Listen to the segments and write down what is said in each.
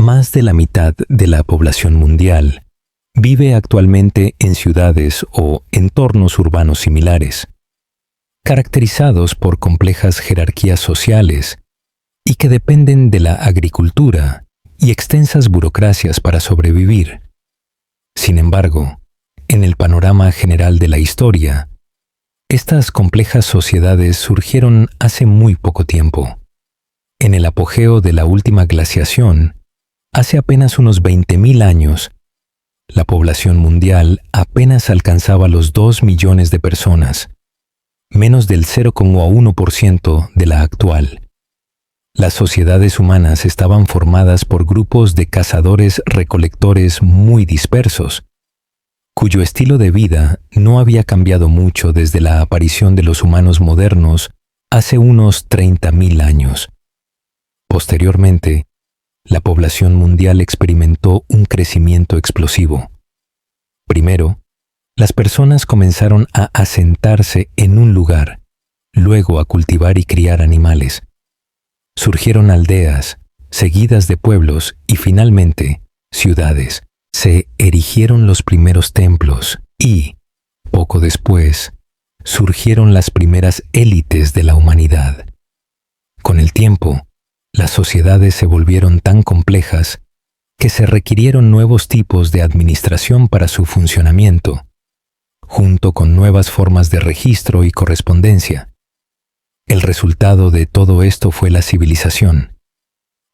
más de la mitad de la población mundial vive actualmente en ciudades o entornos urbanos similares, caracterizados por complejas jerarquías sociales y que dependen de la agricultura y extensas burocracias para sobrevivir. Sin embargo, en el panorama general de la historia, estas complejas sociedades surgieron hace muy poco tiempo. En el apogeo de la última glaciación, hace apenas unos 20.000 años, la población mundial apenas alcanzaba los 2 millones de personas, menos del 0,1% de la actual. Las sociedades humanas estaban formadas por grupos de cazadores-recolectores muy dispersos, cuyo estilo de vida no había cambiado mucho desde la aparición de los humanos modernos hace unos 30.000 años. Posteriormente, la población mundial experimentó un crecimiento explosivo. Primero, las personas comenzaron a asentarse en un lugar, luego a cultivar y criar animales. Surgieron aldeas, seguidas de pueblos y finalmente ciudades. Se erigieron los primeros templos y, poco después, surgieron las primeras élites de la humanidad. Con el tiempo, las sociedades se volvieron tan complejas que se requirieron nuevos tipos de administración para su funcionamiento, junto con nuevas formas de registro y correspondencia. El resultado de todo esto fue la civilización,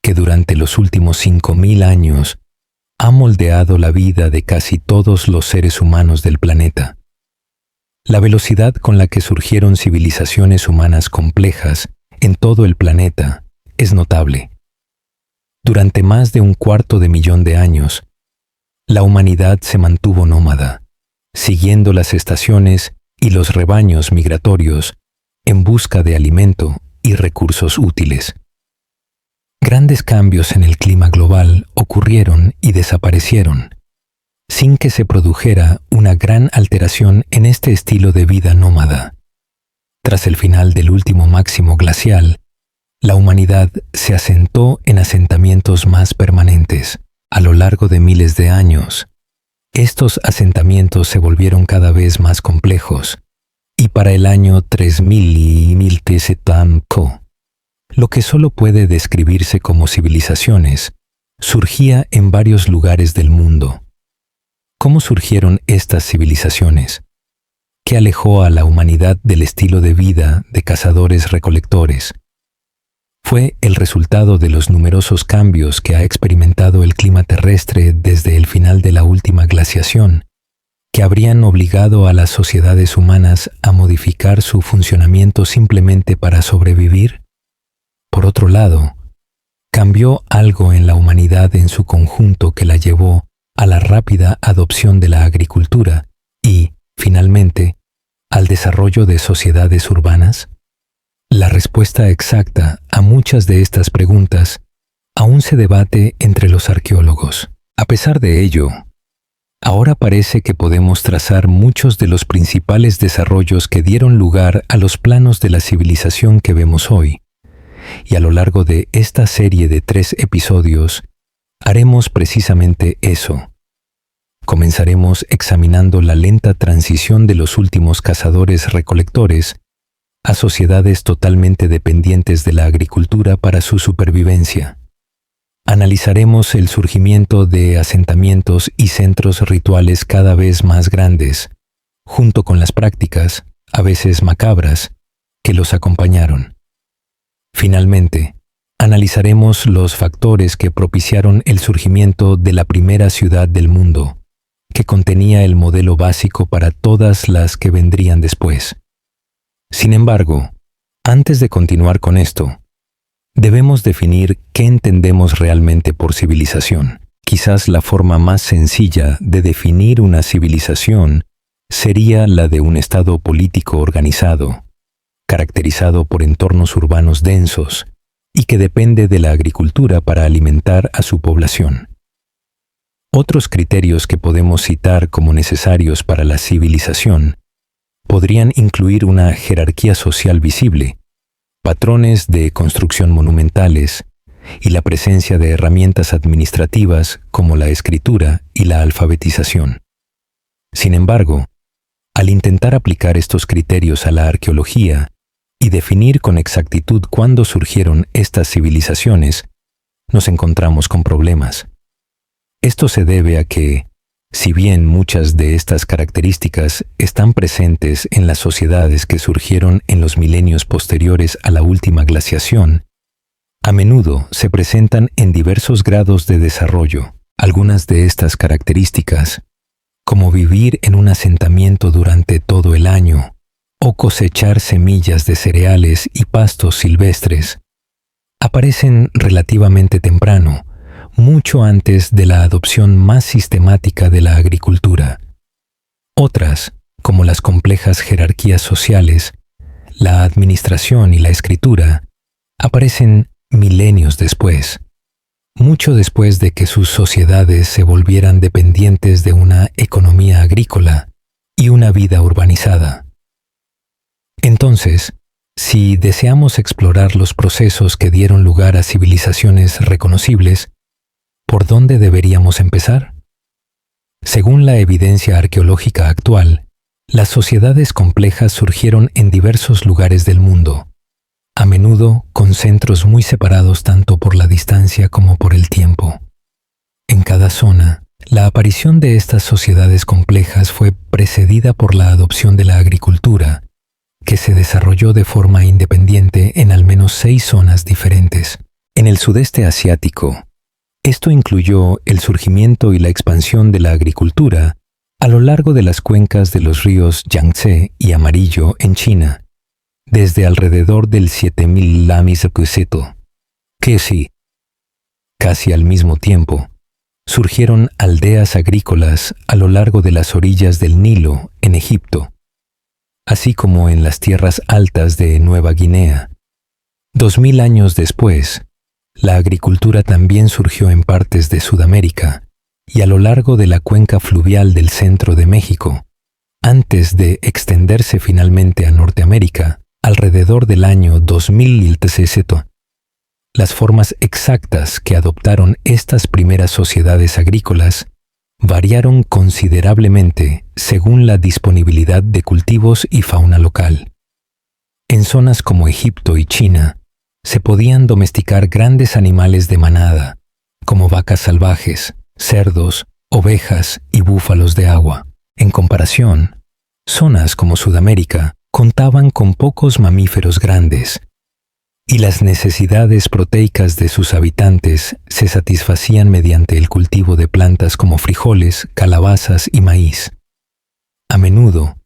que durante los últimos 5.000 años ha moldeado la vida de casi todos los seres humanos del planeta. La velocidad con la que surgieron civilizaciones humanas complejas en todo el planeta es notable. Durante más de 250.000 de años, la humanidad se mantuvo nómada, siguiendo las estaciones y los rebaños migratorios en busca de alimento y recursos útiles. Grandes cambios en el clima global ocurrieron y desaparecieron, sin que se produjera una gran alteración en este estilo de vida nómada. Tras el final del último máximo glacial, la humanidad se asentó en asentamientos más permanentes. A lo largo de miles de años, estos asentamientos se volvieron cada vez más complejos, y para el año 3000 y 1000 lo que solo puede describirse como civilizaciones, surgía en varios lugares del mundo. ¿Cómo surgieron estas civilizaciones? ¿Qué alejó a la humanidad del estilo de vida de cazadores-recolectores? Fue el resultado de los numerosos cambios que ha experimentado el clima terrestre desde el final de la última glaciación, que habrían obligado a las sociedades humanas a modificar su funcionamiento simplemente para sobrevivir. Por otro lado, cambió algo en la humanidad en su conjunto que la llevó a la rápida adopción de la agricultura y, finalmente, al desarrollo de sociedades urbanas. La respuesta exacta a muchas de estas preguntas aún se debate entre los arqueólogos. A pesar de ello, ahora parece que podemos trazar muchos de los principales desarrollos que dieron lugar a los planos de la civilización que vemos hoy. Y a lo largo de esta serie de 3 episodios, haremos precisamente eso. Comenzaremos examinando la lenta transición de los últimos cazadores-recolectores a sociedades totalmente dependientes de la agricultura para su supervivencia. Analizaremos el surgimiento de asentamientos y centros rituales cada vez más grandes, junto con las prácticas, a veces macabras, que los acompañaron. Finalmente, analizaremos los factores que propiciaron el surgimiento de la primera ciudad del mundo, que contenía el modelo básico para todas las que vendrían después. Sin embargo, antes de continuar con esto, debemos definir qué entendemos realmente por civilización. Quizás la forma más sencilla de definir una civilización sería la de un estado político organizado, caracterizado por entornos urbanos densos y que depende de la agricultura para alimentar a su población. Otros criterios que podemos citar como necesarios para la civilización podrían incluir una jerarquía social visible, patrones de construcción monumentales, y la presencia de herramientas administrativas como la escritura y la alfabetización. Sin embargo, al intentar aplicar estos criterios a la arqueología y definir con exactitud cuándo surgieron estas civilizaciones, nos encontramos con problemas. Esto se debe a que, si bien muchas de estas características están presentes en las sociedades que surgieron en los milenios posteriores a la última glaciación, a menudo se presentan en diversos grados de desarrollo. Algunas de estas características, como vivir en un asentamiento durante todo el año o cosechar semillas de cereales y pastos silvestres, aparecen relativamente temprano, mucho antes de la adopción más sistemática de la agricultura. Otras, como las complejas jerarquías sociales, la administración y la escritura, aparecen milenios después, mucho después de que sus sociedades se volvieran dependientes de una economía agrícola y una vida urbanizada. Entonces, si deseamos explorar los procesos que dieron lugar a civilizaciones reconocibles, ¿por dónde deberíamos empezar? Según la evidencia arqueológica actual, las sociedades complejas surgieron en diversos lugares del mundo, a menudo con centros muy separados tanto por la distancia como por el tiempo. En cada zona, la aparición de estas sociedades complejas fue precedida por la adopción de la agricultura, que se desarrolló de forma independiente en al menos 6 zonas diferentes. En el sudeste asiático, esto incluyó el surgimiento y la expansión de la agricultura a lo largo de las cuencas de los ríos Yangtze y Amarillo en China, desde alrededor del 7000 Lamisekuseto, que sí, casi al mismo tiempo, surgieron aldeas agrícolas a lo largo de las orillas del Nilo en Egipto, así como en las tierras altas de Nueva Guinea. 2000 años después, la agricultura también surgió en partes de Sudamérica y a lo largo de la cuenca fluvial del centro de México, antes de extenderse finalmente a Norteamérica alrededor del año 2000. Las formas exactas que adoptaron estas primeras sociedades agrícolas variaron considerablemente según la disponibilidad de cultivos y fauna local. En zonas como Egipto y China, se podían domesticar grandes animales de manada, como vacas salvajes, cerdos, ovejas y búfalos de agua. En comparación, zonas como Sudamérica contaban con pocos mamíferos grandes, y las necesidades proteicas de sus habitantes se satisfacían mediante el cultivo de plantas como frijoles, calabazas y maíz. A menudo,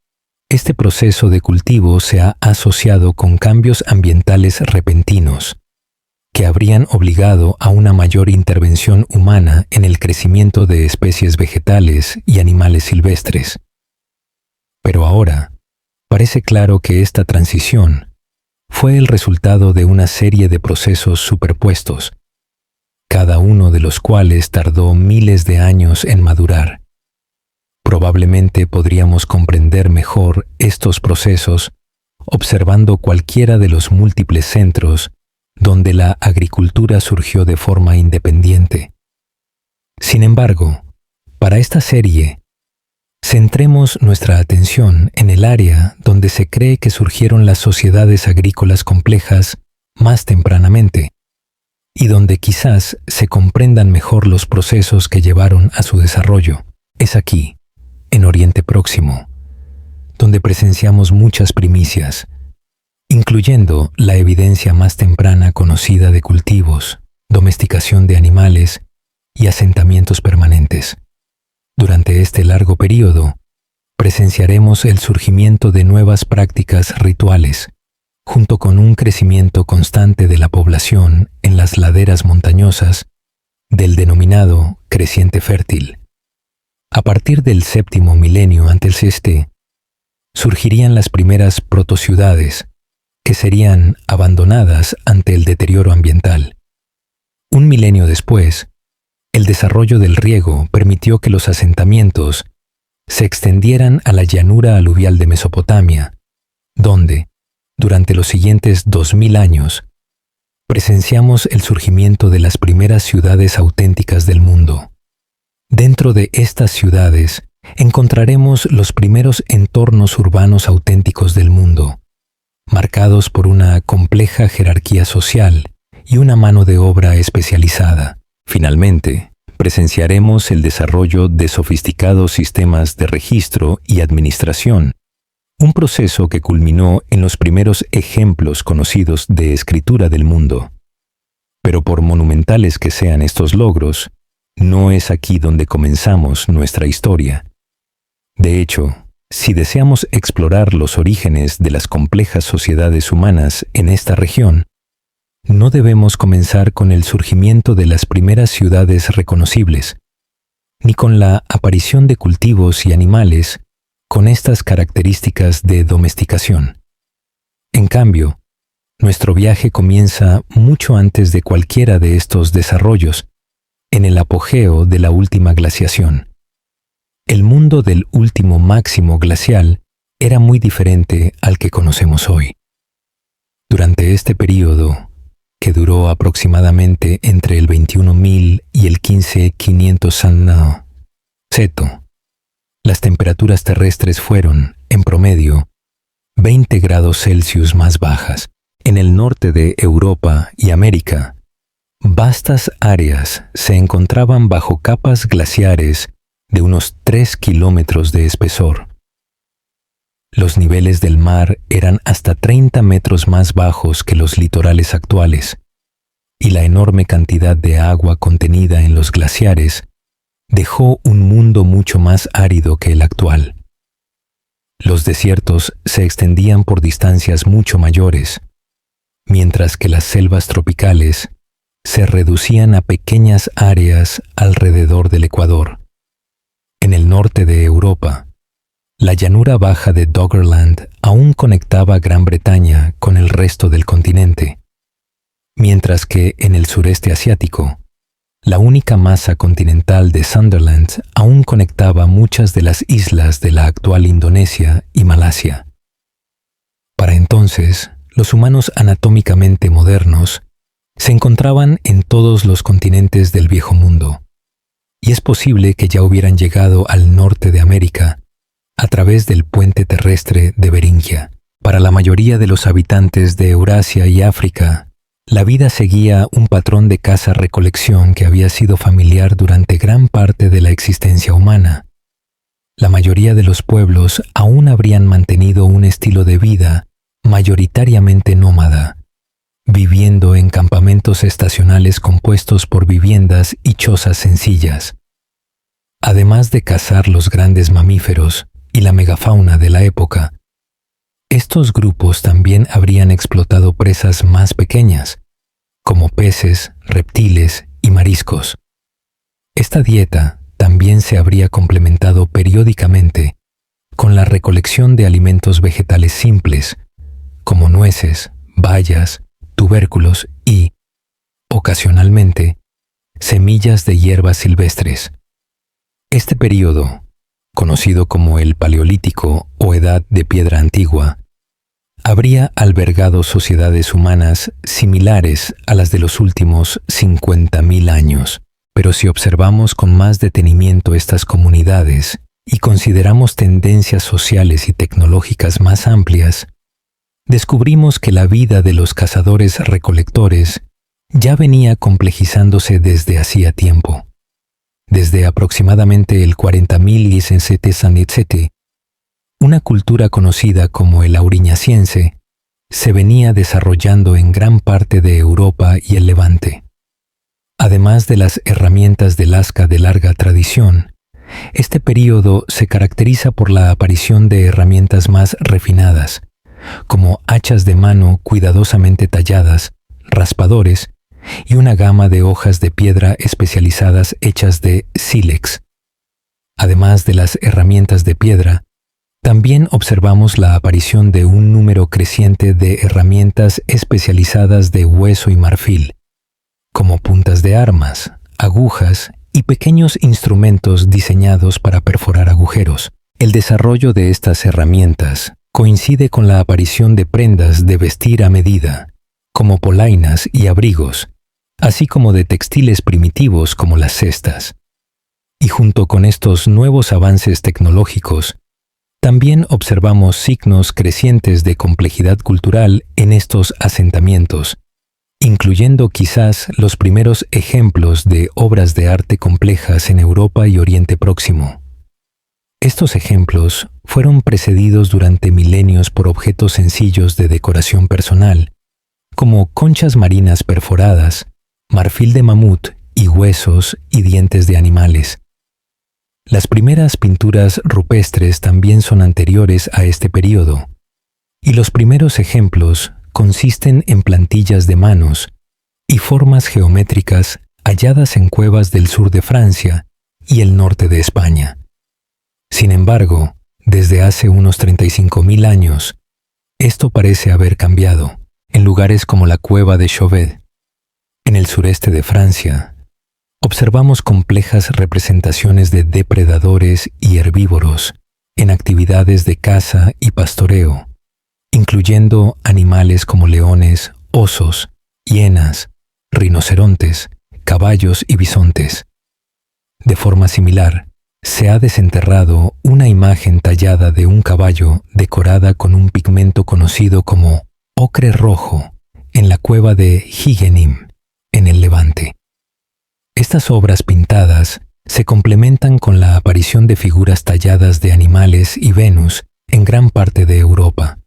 este proceso de cultivo se ha asociado con cambios ambientales repentinos, que habrían obligado a una mayor intervención humana en el crecimiento de especies vegetales y animales silvestres. Pero ahora, parece claro que esta transición fue el resultado de una serie de procesos superpuestos, cada uno de los cuales tardó miles de años en madurar. Probablemente podríamos comprender mejor estos procesos observando cualquiera de los múltiples centros donde la agricultura surgió de forma independiente. Sin embargo, para esta serie, centremos nuestra atención en el área donde se cree que surgieron las sociedades agrícolas complejas más tempranamente, y donde quizás se comprendan mejor los procesos que llevaron a su desarrollo. Es aquí, en Oriente Próximo, donde presenciamos muchas primicias, incluyendo la evidencia más temprana conocida de cultivos, domesticación de animales y asentamientos permanentes. Durante este largo periodo, presenciaremos el surgimiento de nuevas prácticas rituales, junto con un crecimiento constante de la población en las laderas montañosas del denominado creciente fértil. A partir del 7º milenio a.C., surgirían las primeras protociudades, que serían abandonadas ante el deterioro ambiental. Un milenio después, el desarrollo del riego permitió que los asentamientos se extendieran a la llanura aluvial de Mesopotamia, donde, durante los siguientes 2000 años, presenciamos el surgimiento de las primeras ciudades auténticas del mundo. Dentro de estas ciudades encontraremos los primeros entornos urbanos auténticos del mundo, marcados por una compleja jerarquía social y una mano de obra especializada. Finalmente, presenciaremos el desarrollo de sofisticados sistemas de registro y administración, un proceso que culminó en los primeros ejemplos conocidos de escritura del mundo. Pero por monumentales que sean estos logros, no es aquí donde comenzamos nuestra historia. De hecho, si deseamos explorar los orígenes de las complejas sociedades humanas en esta región, no debemos comenzar con el surgimiento de las primeras ciudades reconocibles, ni con la aparición de cultivos y animales con estas características de domesticación. En cambio, nuestro viaje comienza mucho antes de cualquiera de estos desarrollos, en el apogeo de la última glaciación. El mundo del último máximo glacial era muy diferente al que conocemos hoy. Durante este período, que duró aproximadamente entre el 21.000 y el 15.500 Ceto, las temperaturas terrestres fueron, en promedio, 20 grados Celsius más bajas. En el norte de Europa y América, vastas áreas se encontraban bajo capas glaciares de unos 3 kilómetros de espesor. Los niveles del mar eran hasta 30 metros más bajos que los litorales actuales, y la enorme cantidad de agua contenida en los glaciares dejó un mundo mucho más árido que el actual. Los desiertos se extendían por distancias mucho mayores, mientras que las selvas tropicales se reducían a pequeñas áreas alrededor del Ecuador. En el norte de Europa, la llanura baja de Doggerland aún conectaba Gran Bretaña con el resto del continente, mientras que en el sureste asiático, la única masa continental de Sunderland aún conectaba muchas de las islas de la actual Indonesia y Malasia. Para entonces, los humanos anatómicamente modernos se encontraban en todos los continentes del Viejo Mundo, y es posible que ya hubieran llegado al norte de América a través del puente terrestre de Beringia. Para la mayoría de los habitantes de Eurasia y África, la vida seguía un patrón de caza-recolección que había sido familiar durante gran parte de la existencia humana. La mayoría de los pueblos aún habrían mantenido un estilo de vida mayoritariamente nómada, viviendo en campamentos estacionales compuestos por viviendas y chozas sencillas. Además de cazar los grandes mamíferos y la megafauna de la época, estos grupos también habrían explotado presas más pequeñas, como peces, reptiles y mariscos. Esta dieta también se habría complementado periódicamente con la recolección de alimentos vegetales simples, como nueces, bayas, tubérculos y, ocasionalmente, semillas de hierbas silvestres. Este período, conocido como el Paleolítico o Edad de Piedra Antigua, habría albergado sociedades humanas similares a las de los últimos 50.000 años. Pero si observamos con más detenimiento estas comunidades y consideramos tendencias sociales y tecnológicas más amplias, descubrimos que la vida de los cazadores-recolectores ya venía complejizándose desde hacía tiempo. Desde aproximadamente el 40.000 y una cultura conocida como el auriñaciense se venía desarrollando en gran parte de Europa y el Levante. Además de las herramientas de lasca de larga tradición, este período se caracteriza por la aparición de herramientas más refinadas, como hachas de mano cuidadosamente talladas, raspadores y una gama de hojas de piedra especializadas hechas de sílex. Además de las herramientas de piedra, también observamos la aparición de un número creciente de herramientas especializadas de hueso y marfil, como puntas de armas, agujas y pequeños instrumentos diseñados para perforar agujeros. El desarrollo de estas herramientas coincide con la aparición de prendas de vestir a medida, como polainas y abrigos, así como de textiles primitivos como las cestas. Y junto con estos nuevos avances tecnológicos, también observamos signos crecientes de complejidad cultural en estos asentamientos, incluyendo quizás los primeros ejemplos de obras de arte complejas en Europa y Oriente Próximo. Estos ejemplos fueron precedidos durante milenios por objetos sencillos de decoración personal, como conchas marinas perforadas, marfil de mamut y huesos y dientes de animales. Las primeras pinturas rupestres también son anteriores a este período, y los primeros ejemplos consisten en plantillas de manos y formas geométricas halladas en cuevas del sur de Francia y el norte de España. Sin embargo, desde hace unos 35.000 años, esto parece haber cambiado. En lugares como la cueva de Chauvet, en el sureste de Francia, observamos complejas representaciones de depredadores y herbívoros en actividades de caza y pastoreo, incluyendo animales como leones, osos, hienas, rinocerontes, caballos y bisontes. De forma similar, se ha desenterrado una imagen tallada de un caballo decorada con un pigmento conocido como ocre rojo en la cueva de Higenim, en el Levante. Estas obras pintadas se complementan con la aparición de figuras talladas de animales y Venus en gran parte de Europa.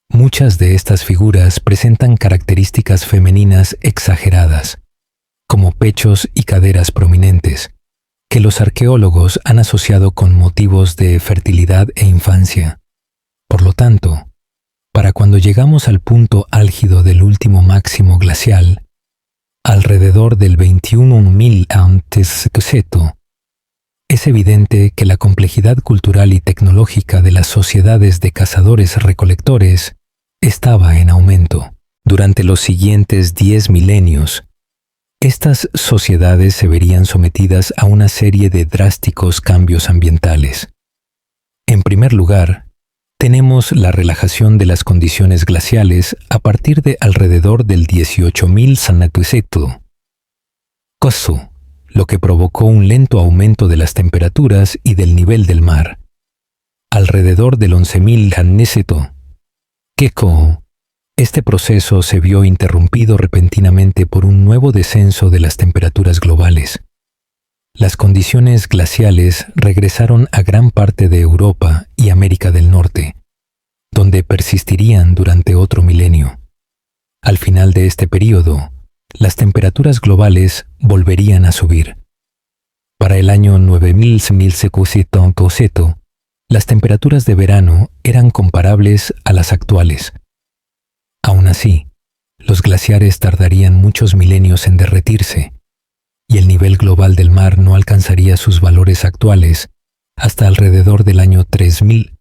Muchas de estas figuras presentan características femeninas exageradas, como pechos y caderas prominentes, que los arqueólogos han asociado con motivos de fertilidad e infancia. Por lo tanto, para cuando llegamos al punto álgido del último máximo glacial, alrededor del 21.000 a.C., es evidente que la complejidad cultural y tecnológica de las sociedades de cazadores-recolectores estaba en aumento. Durante los siguientes 10 milenios, estas sociedades se verían sometidas a una serie de drásticos cambios ambientales. En primer lugar, tenemos la relajación de las condiciones glaciales a partir de alrededor del 18.000 Sanatuisetu, Kosu, lo que provocó un lento aumento de las temperaturas y del nivel del mar. Alrededor del 11.000 Hannesetu, Keko, este proceso se vio interrumpido repentinamente por un nuevo descenso de las temperaturas globales. Las condiciones glaciales regresaron a gran parte de Europa y América del Norte, donde persistirían durante otro milenio. Al final de este período, las temperaturas globales volverían a subir. Para el año 9000 las temperaturas de verano eran comparables a las actuales. Aún así, los glaciares tardarían muchos milenios en derretirse, y el nivel global del mar no alcanzaría sus valores actuales hasta alrededor del año 3000.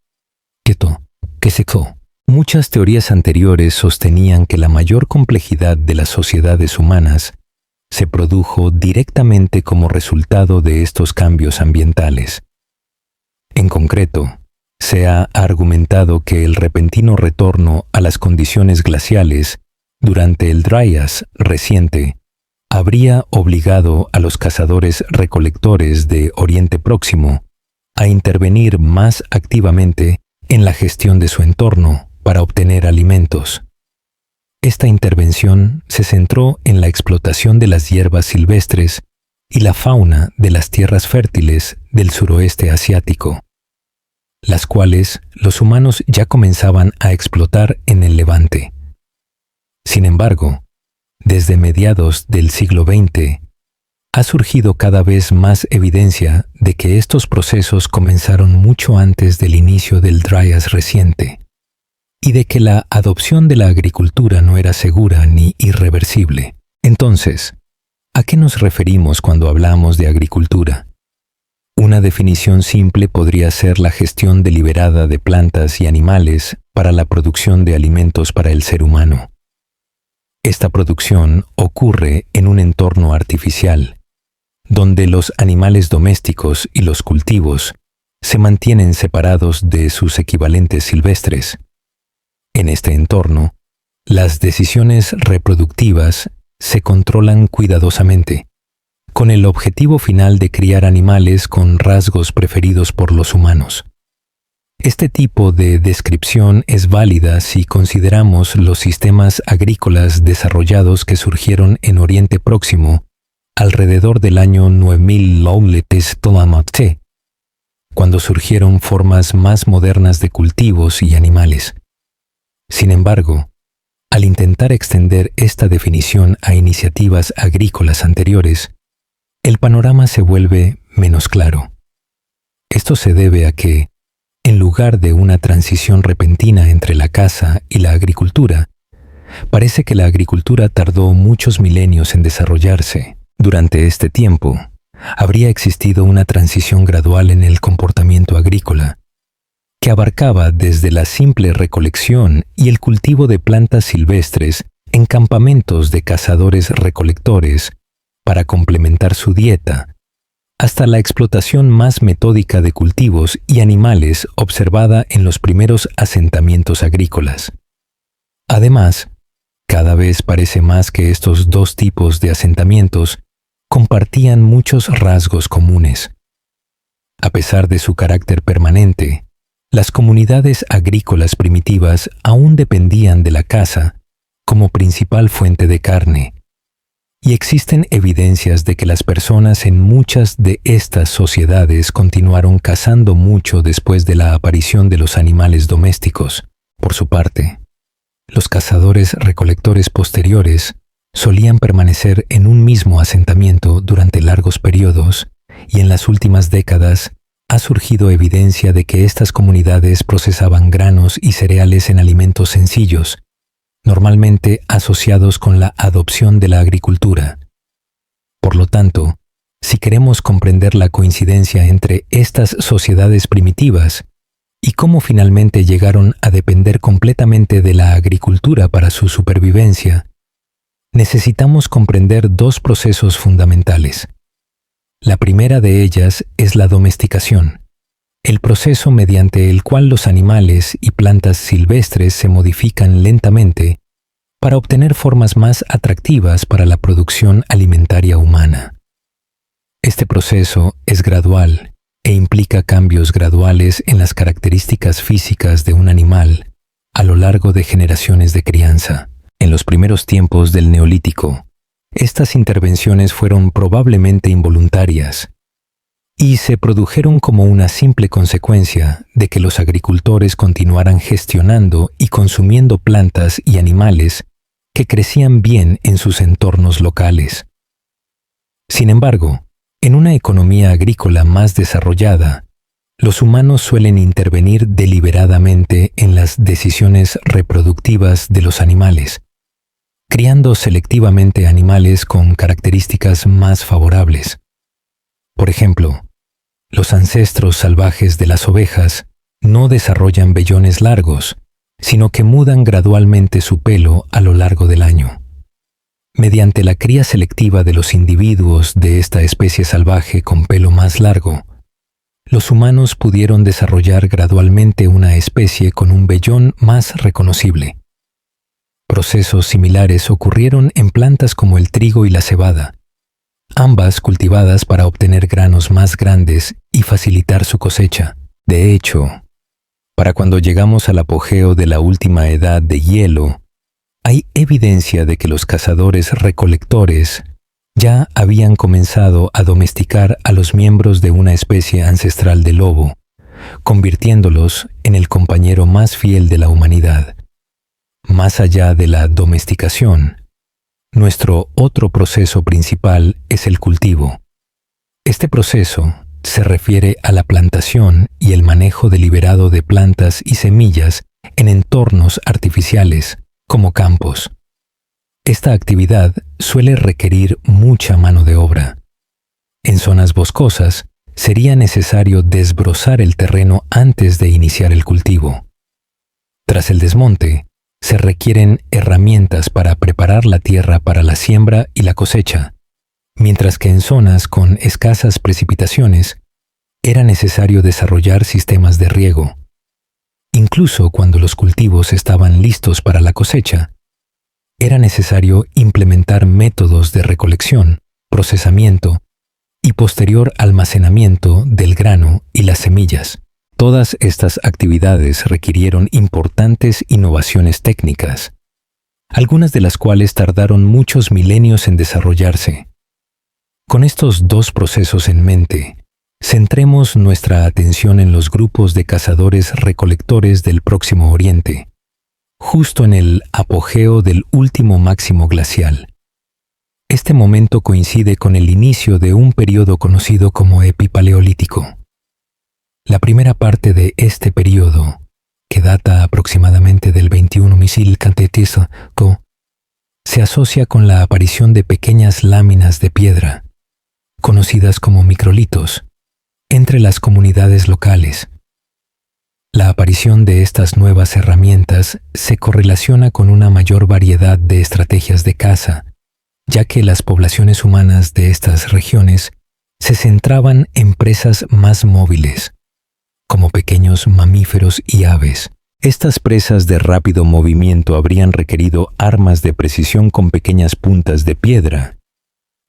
Muchas teorías anteriores sostenían que la mayor complejidad de las sociedades humanas se produjo directamente como resultado de estos cambios ambientales. En concreto, se ha argumentado que el repentino retorno a las condiciones glaciales durante el Dryas reciente habría obligado a los cazadores-recolectores de Oriente Próximo a intervenir más activamente en la gestión de su entorno para obtener alimentos. Esta intervención se centró en la explotación de las hierbas silvestres y la fauna de las tierras fértiles del suroeste asiático, las cuales los humanos ya comenzaban a explotar en el Levante. Sin embargo, desde mediados del siglo XX, ha surgido cada vez más evidencia de que estos procesos comenzaron mucho antes del inicio del Dryas reciente, y de que la adopción de la agricultura no era segura ni irreversible. Entonces, ¿a qué nos referimos cuando hablamos de agricultura? Una definición simple podría ser la gestión deliberada de plantas y animales para la producción de alimentos para el ser humano. Esta producción ocurre en un entorno artificial, donde los animales domésticos y los cultivos se mantienen separados de sus equivalentes silvestres. En este entorno, Las decisiones reproductivas se controlan cuidadosamente, con el objetivo final de criar animales con rasgos preferidos por los humanos. Este tipo de descripción es válida si consideramos los sistemas agrícolas desarrollados que surgieron en Oriente Próximo alrededor del año 9000 Lowletes-Tolamate, cuando surgieron formas más modernas de cultivos y animales. Sin embargo, al intentar extender esta definición a iniciativas agrícolas anteriores, el panorama se vuelve menos claro. Esto se debe a que, en lugar de una transición repentina entre la caza y la agricultura, parece que la agricultura tardó muchos milenios en desarrollarse. Durante este tiempo, habría existido una transición gradual en el comportamiento agrícola, que abarcaba desde la simple recolección y el cultivo de plantas silvestres en campamentos de cazadores-recolectores para complementar su dieta, hasta la explotación más metódica de cultivos y animales observada en los primeros asentamientos agrícolas. Además, cada vez parece más que estos dos tipos de asentamientos compartían muchos rasgos comunes. A pesar de su carácter permanente, las comunidades agrícolas primitivas aún dependían de la caza como principal fuente de carne, y existen evidencias de que las personas en muchas de estas sociedades continuaron cazando mucho después de la aparición de los animales domésticos. Por su parte, los cazadores-recolectores posteriores solían permanecer en un mismo asentamiento durante largos periodos, y en las últimas décadas ha surgido evidencia de que estas comunidades procesaban granos y cereales en alimentos sencillos, normalmente asociados con la adopción de la agricultura. Por lo tanto, si queremos comprender la coincidencia entre estas sociedades primitivas y cómo finalmente llegaron a depender completamente de la agricultura para su supervivencia, necesitamos comprender dos procesos fundamentales. La primera de ellas es la domesticación, el proceso mediante el cual los animales y plantas silvestres se modifican lentamente para obtener formas más atractivas para la producción alimentaria humana. Este proceso es gradual e implica cambios graduales en las características físicas de un animal a lo largo de generaciones de crianza. En los primeros tiempos del Neolítico, estas intervenciones fueron probablemente involuntarias y se produjeron como una simple consecuencia de que los agricultores continuaran gestionando y consumiendo plantas y animales que crecían bien en sus entornos locales. Sin embargo, en una economía agrícola más desarrollada, los humanos suelen intervenir deliberadamente en las decisiones reproductivas de los animales, criando selectivamente animales con características más favorables. Por ejemplo, los ancestros salvajes de las ovejas no desarrollan vellones largos, sino que mudan gradualmente su pelo a lo largo del año. Mediante la cría selectiva de los individuos de esta especie salvaje con pelo más largo, los humanos pudieron desarrollar gradualmente una especie con un vellón más reconocible. Procesos similares ocurrieron en plantas como el trigo y la cebada, ambas cultivadas para obtener granos más grandes y facilitar su cosecha. De hecho, para cuando llegamos al apogeo de la última edad de hielo, hay evidencia de que los cazadores-recolectores ya habían comenzado a domesticar a los miembros de una especie ancestral de lobo, convirtiéndolos en el compañero más fiel de la humanidad. Más allá de la domesticación, nuestro otro proceso principal es el cultivo. Este proceso se refiere a la plantación y el manejo deliberado de plantas y semillas en entornos artificiales, como campos. Esta actividad suele requerir mucha mano de obra. En zonas boscosas, sería necesario desbrozar el terreno antes de iniciar el cultivo. Tras el desmonte, se requieren herramientas para preparar la tierra para la siembra y la cosecha, mientras que en zonas con escasas precipitaciones, era necesario desarrollar sistemas de riego. Incluso cuando los cultivos estaban listos para la cosecha, era necesario implementar métodos de recolección, procesamiento y posterior almacenamiento del grano y las semillas. Todas estas actividades requirieron importantes innovaciones técnicas, algunas de las cuales tardaron muchos milenios en desarrollarse. Con estos dos procesos en mente, centremos nuestra atención en los grupos de cazadores-recolectores del Próximo Oriente, justo en el apogeo del último máximo glacial. Este momento coincide con el inicio de un periodo conocido como Epipaleolítico. La primera parte de este periodo, que data aproximadamente del 21 misil Cantetisco, se asocia con la aparición de pequeñas láminas de piedra, conocidas como microlitos, entre las comunidades locales. La aparición de estas nuevas herramientas se correlaciona con una mayor variedad de estrategias de caza, ya que las poblaciones humanas de estas regiones se centraban en presas más móviles, como pequeños mamíferos y aves. Estas presas de rápido movimiento habrían requerido armas de precisión con pequeñas puntas de piedra,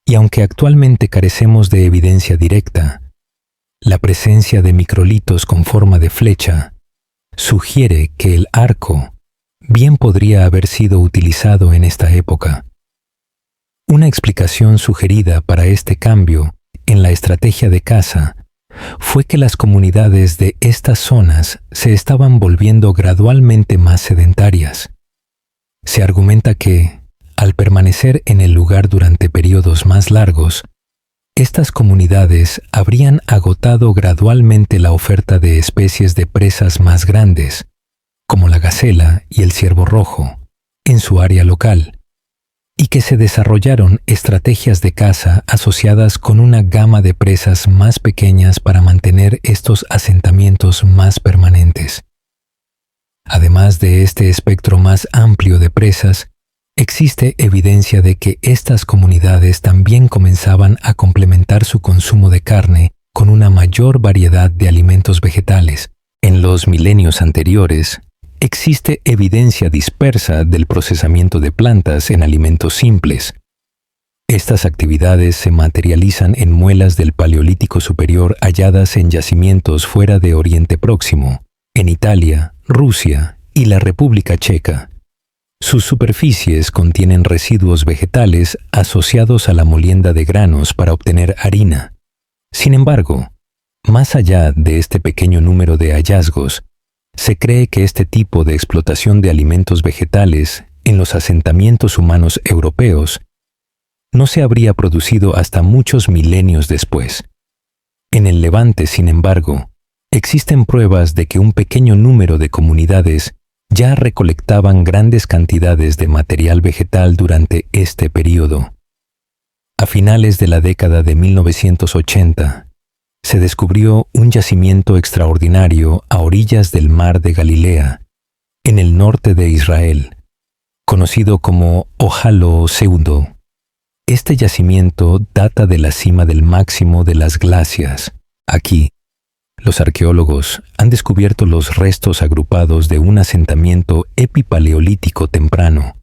y aunque actualmente carecemos de evidencia directa, la presencia de microlitos con forma de flecha sugiere que el arco bien podría haber sido utilizado en esta época. Una explicación sugerida para este cambio en la estrategia de caza fue que las comunidades de estas zonas se estaban volviendo gradualmente más sedentarias. Se argumenta que, al permanecer en el lugar durante periodos más largos, estas comunidades habrían agotado gradualmente la oferta de especies de presas más grandes, como la gacela y el ciervo rojo, en su área local, y que se desarrollaron estrategias de caza asociadas con una gama de presas más pequeñas para mantener estos asentamientos más permanentes. Además de este espectro más amplio de presas, existe evidencia de que estas comunidades también comenzaban a complementar su consumo de carne con una mayor variedad de alimentos vegetales. En los milenios anteriores, existe evidencia dispersa del procesamiento de plantas en alimentos simples. Estas actividades se materializan en muelas del Paleolítico Superior halladas en yacimientos fuera de Oriente Próximo, en Italia, Rusia y la República Checa. Sus superficies contienen residuos vegetales asociados a la molienda de granos para obtener harina. Sin embargo, más allá de este pequeño número de hallazgos, se cree que este tipo de explotación de alimentos vegetales en los asentamientos humanos europeos no se habría producido hasta muchos milenios después. En el Levante, sin embargo, existen pruebas de que un pequeño número de comunidades ya recolectaban grandes cantidades de material vegetal durante este periodo. A finales de la década de 1980, se descubrió un yacimiento extraordinario a orillas del mar de Galilea, en el norte de Israel, conocido como Ojalo Seudo. Este yacimiento data de la cima del máximo de las glacias. Aquí, los arqueólogos han descubierto los restos agrupados de un asentamiento epipaleolítico temprano,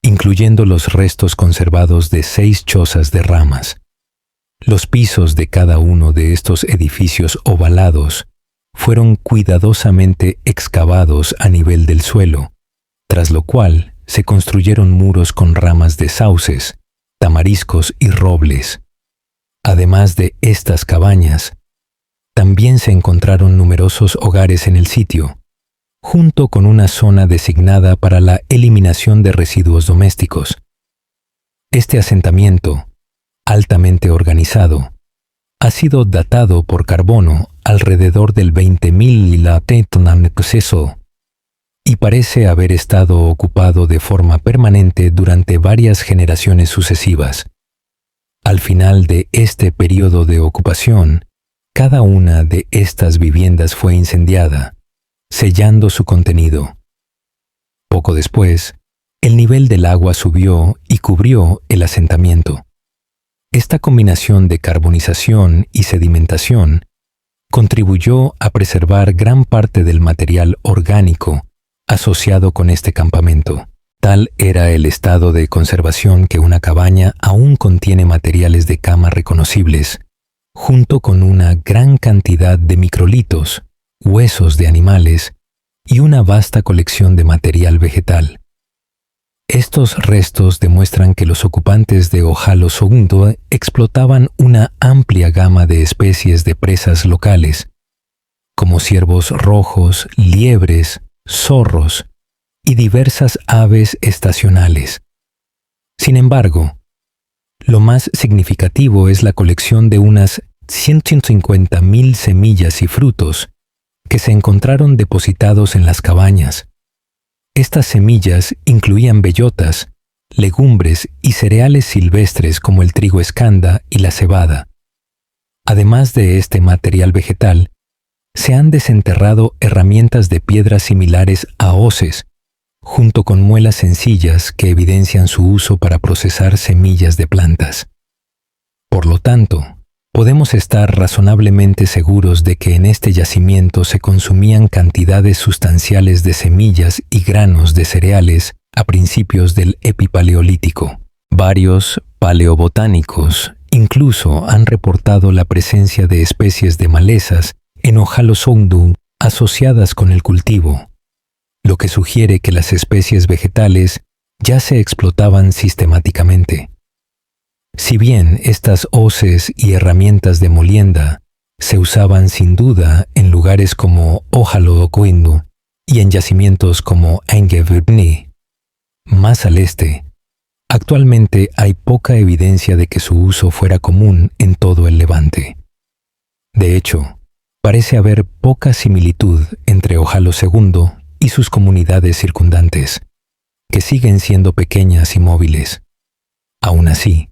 incluyendo los restos conservados de 6 chozas de ramas. Los pisos de cada uno de estos edificios ovalados fueron cuidadosamente excavados a nivel del suelo, tras lo cual se construyeron muros con ramas de sauces, tamariscos y robles. Además de estas cabañas, también se encontraron numerosos hogares en el sitio, junto con una zona designada para la eliminación de residuos domésticos. Este asentamiento, altamente organizado, ha sido datado por carbono alrededor del 20.000 y parece haber estado ocupado de forma permanente durante varias generaciones sucesivas. Al final de este periodo de ocupación, cada una de estas viviendas fue incendiada, sellando su contenido. Poco después, el nivel del agua subió y cubrió el asentamiento. Esta combinación de carbonización y sedimentación contribuyó a preservar gran parte del material orgánico asociado con este campamento. Tal era el estado de conservación que una cabaña aún contiene materiales de cama reconocibles, junto con una gran cantidad de microlitos, huesos de animales y una vasta colección de material vegetal. Estos restos demuestran que los ocupantes de Ojalo Segundo explotaban una amplia gama de especies de presas locales, como ciervos rojos, liebres, zorros y diversas aves estacionales. Sin embargo, lo más significativo es la colección de unas 150.000 semillas y frutos que se encontraron depositados en las cabañas. Estas semillas incluían bellotas, legumbres y cereales silvestres como el trigo escanda y la cebada. Además de este material vegetal, se han desenterrado herramientas de piedra similares a hoces, junto con muelas sencillas que evidencian su uso para procesar semillas de plantas. Por lo tanto, podemos estar razonablemente seguros de que en este yacimiento se consumían cantidades sustanciales de semillas y granos de cereales a principios del Epipaleolítico. Varios paleobotánicos incluso han reportado la presencia de especies de malezas en Ojalo Segundo asociadas con el cultivo, lo que sugiere que las especies vegetales ya se explotaban sistemáticamente. Si bien estas hoces y herramientas de molienda se usaban sin duda en lugares como Ojalo Segundo y en yacimientos como Engebirni, más al este, actualmente hay poca evidencia de que su uso fuera común en todo el Levante. De hecho, parece haber poca similitud entre Ojalo Segundo y sus comunidades circundantes, que siguen siendo pequeñas y móviles. Aún así,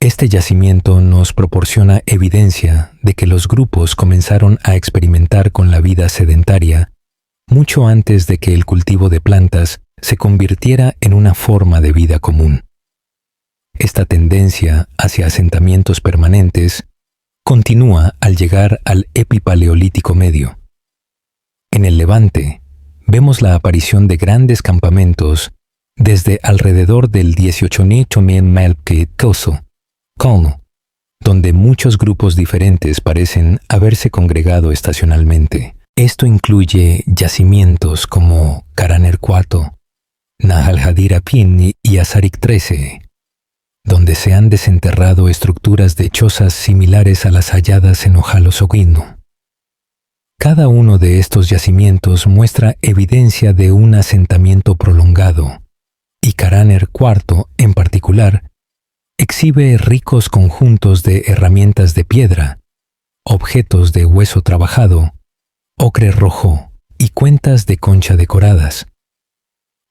este yacimiento nos proporciona evidencia de que los grupos comenzaron a experimentar con la vida sedentaria mucho antes de que el cultivo de plantas se convirtiera en una forma de vida común. Esta tendencia hacia asentamientos permanentes continúa al llegar al Epipaleolítico Medio. En el Levante, vemos la aparición de grandes campamentos desde alrededor del 18.000 Colno, donde muchos grupos diferentes parecen haberse congregado estacionalmente. Esto incluye yacimientos como Karaner 4, Nahal Hadira Pin y Azarik 13, donde se han desenterrado estructuras de chozas similares a las halladas en Ojalo Segundo. Cada uno de estos yacimientos muestra evidencia de un asentamiento prolongado, y Karaner IV, en particular, exhibe ricos conjuntos de herramientas de piedra, objetos de hueso trabajado, ocre rojo y cuentas de concha decoradas.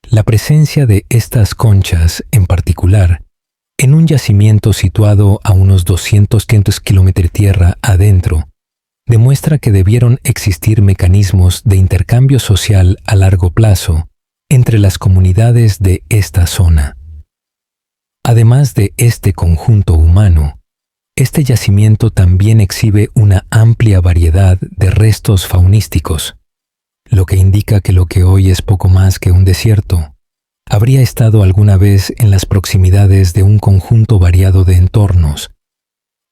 La presencia de estas conchas, en particular, en un yacimiento situado a unos 200 km tierra adentro, demuestra que debieron existir mecanismos de intercambio social a largo plazo entre las comunidades de esta zona. Además de este conjunto humano, este yacimiento también exhibe una amplia variedad de restos faunísticos, lo que indica que lo que hoy es poco más que un desierto habría estado alguna vez en las proximidades de un conjunto variado de entornos,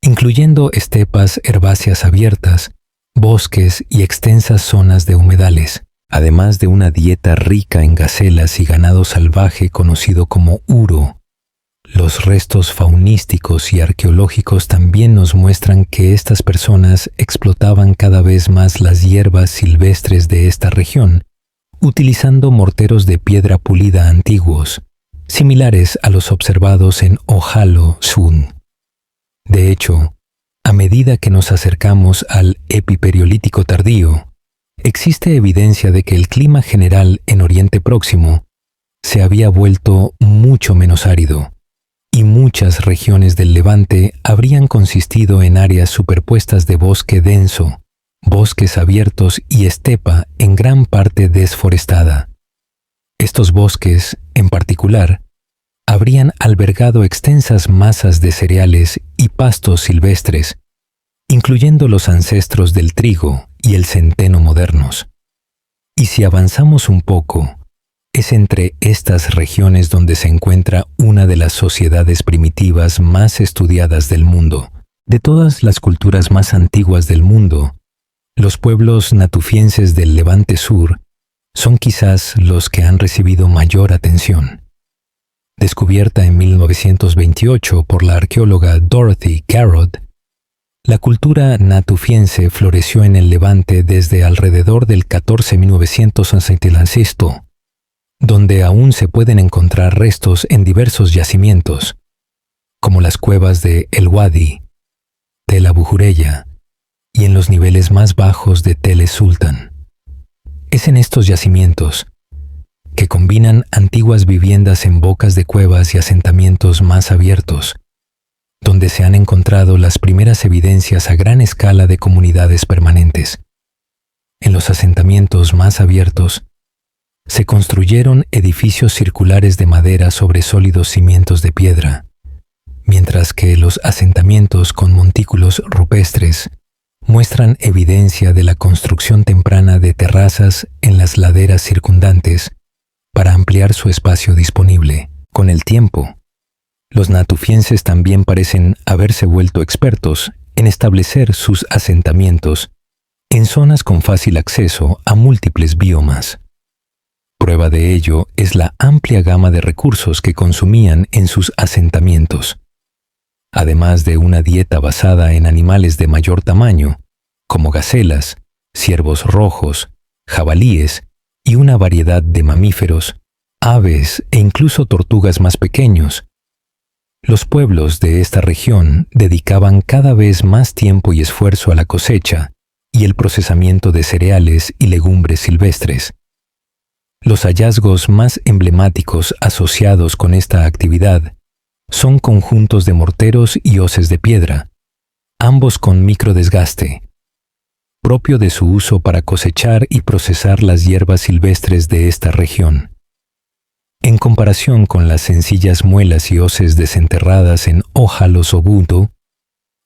incluyendo estepas herbáceas abiertas, bosques y extensas zonas de humedales, además de una dieta rica en gacelas y ganado salvaje conocido como uro. Los restos faunísticos y arqueológicos también nos muestran que estas personas explotaban cada vez más las hierbas silvestres de esta región, utilizando morteros de piedra pulida antiguos, similares a los observados en Ojalo Segundo. De hecho, a medida que nos acercamos al Epipaleolítico tardío, existe evidencia de que el clima general en Oriente Próximo se había vuelto mucho menos árido, y muchas regiones del Levante habrían consistido en áreas superpuestas de bosque denso, bosques abiertos y estepa en gran parte desforestada. Estos bosques, en particular, habrían albergado extensas masas de cereales y pastos silvestres, incluyendo los ancestros del trigo y el centeno modernos. Y si avanzamos un poco, es entre estas regiones donde se encuentra una de las sociedades primitivas más estudiadas del mundo. De todas las culturas más antiguas del mundo, los pueblos natufienses del Levante Sur son quizás los que han recibido mayor atención. Descubierta en 1928 por la arqueóloga Dorothy Garrod, la cultura natufiense floreció en el Levante desde alrededor del 14.966, donde aún se pueden encontrar restos en diversos yacimientos, como las cuevas de El Wadi, Tel Abu Jureya y en los niveles más bajos de Tel Sultan. Es en estos yacimientos, que combinan antiguas viviendas en bocas de cuevas y asentamientos más abiertos, donde se han encontrado las primeras evidencias a gran escala de comunidades permanentes. En los asentamientos más abiertos, se construyeron edificios circulares de madera sobre sólidos cimientos de piedra, mientras que los asentamientos con montículos rupestres muestran evidencia de la construcción temprana de terrazas en las laderas circundantes para ampliar su espacio disponible. Con el tiempo, los natufienses también parecen haberse vuelto expertos en establecer sus asentamientos en zonas con fácil acceso a múltiples biomas. Prueba de ello es la amplia gama de recursos que consumían en sus asentamientos, además de una dieta basada en animales de mayor tamaño, como gacelas, ciervos rojos, jabalíes y una variedad de mamíferos, aves e incluso tortugas más pequeños. Los pueblos de esta región dedicaban cada vez más tiempo y esfuerzo a la cosecha y el procesamiento de cereales y legumbres silvestres. Los hallazgos más emblemáticos asociados con esta actividad son conjuntos de morteros y hoces de piedra, ambos con microdesgaste, propio de su uso para cosechar y procesar las hierbas silvestres de esta región. En comparación con las sencillas muelas y hoces desenterradas en Ójalos o Buto,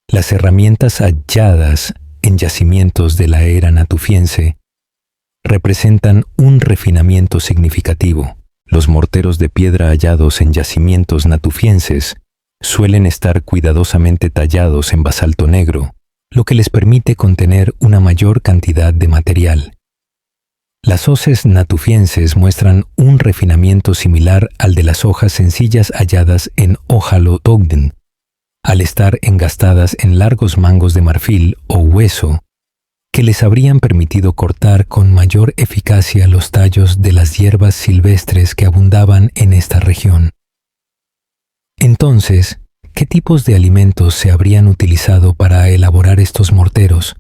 las herramientas halladas en yacimientos de la era natufiense representan un refinamiento significativo. Los morteros de piedra hallados en yacimientos natufienses suelen estar cuidadosamente tallados en basalto negro, lo que les permite contener una mayor cantidad de material. Las hoces natufienses muestran un refinamiento similar al de las hojas sencillas halladas en Ójalo Ogden, al estar engastadas en largos mangos de marfil o hueso que les habrían permitido cortar con mayor eficacia los tallos de las hierbas silvestres que abundaban en esta región. Entonces, ¿qué tipos de alimentos se habrían utilizado para elaborar estos morteros?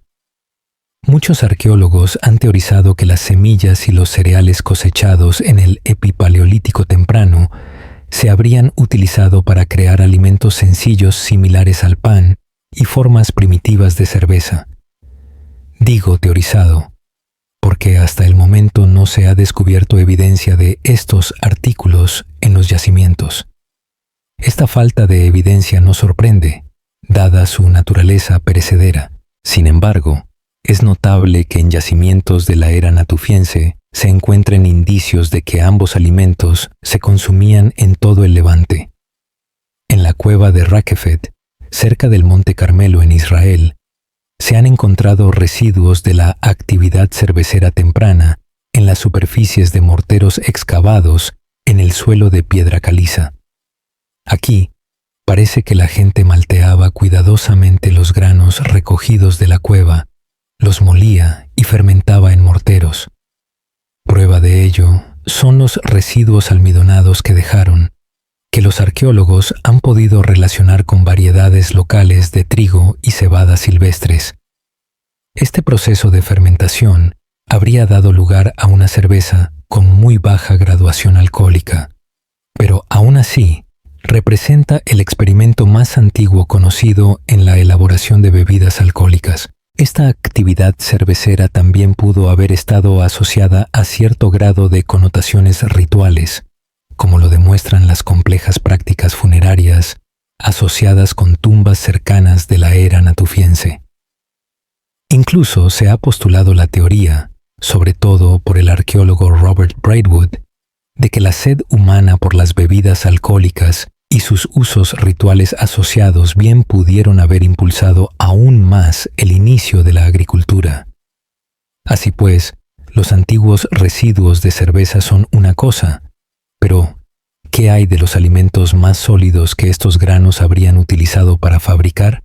Muchos arqueólogos han teorizado que las semillas y los cereales cosechados en el Epipaleolítico temprano se habrían utilizado para crear alimentos sencillos similares al pan y formas primitivas de cerveza. Digo teorizado, porque hasta el momento no se ha descubierto evidencia de estos artículos en los yacimientos. Esta falta de evidencia no sorprende, dada su naturaleza perecedera. Sin embargo, es notable que en yacimientos de la era natufiense se encuentren indicios de que ambos alimentos se consumían en todo el Levante. En la cueva de Rakefet, cerca del Monte Carmelo en Israel, se han encontrado residuos de la actividad cervecera temprana en las superficies de morteros excavados en el suelo de piedra caliza. Aquí, parece que la gente malteaba cuidadosamente los granos recogidos de la cueva, los molía y fermentaba en morteros. Prueba de ello son los residuos almidonados que dejaron, que los arqueólogos han podido relacionar con variedades locales de trigo y cebada silvestres. Este proceso de fermentación habría dado lugar a una cerveza con muy baja graduación alcohólica, pero aún así representa el experimento más antiguo conocido en la elaboración de bebidas alcohólicas. Esta actividad cervecera también pudo haber estado asociada a cierto grado de connotaciones rituales, como lo demuestran las complejas prácticas funerarias asociadas con tumbas cercanas de la era natufiense. Incluso se ha postulado la teoría, sobre todo por el arqueólogo Robert Braidwood, de que la sed humana por las bebidas alcohólicas y sus usos rituales asociados bien pudieron haber impulsado aún más el inicio de la agricultura. Así pues, los antiguos residuos de cerveza son una cosa, pero ¿qué hay de los alimentos más sólidos que estos granos habrían utilizado para fabricar?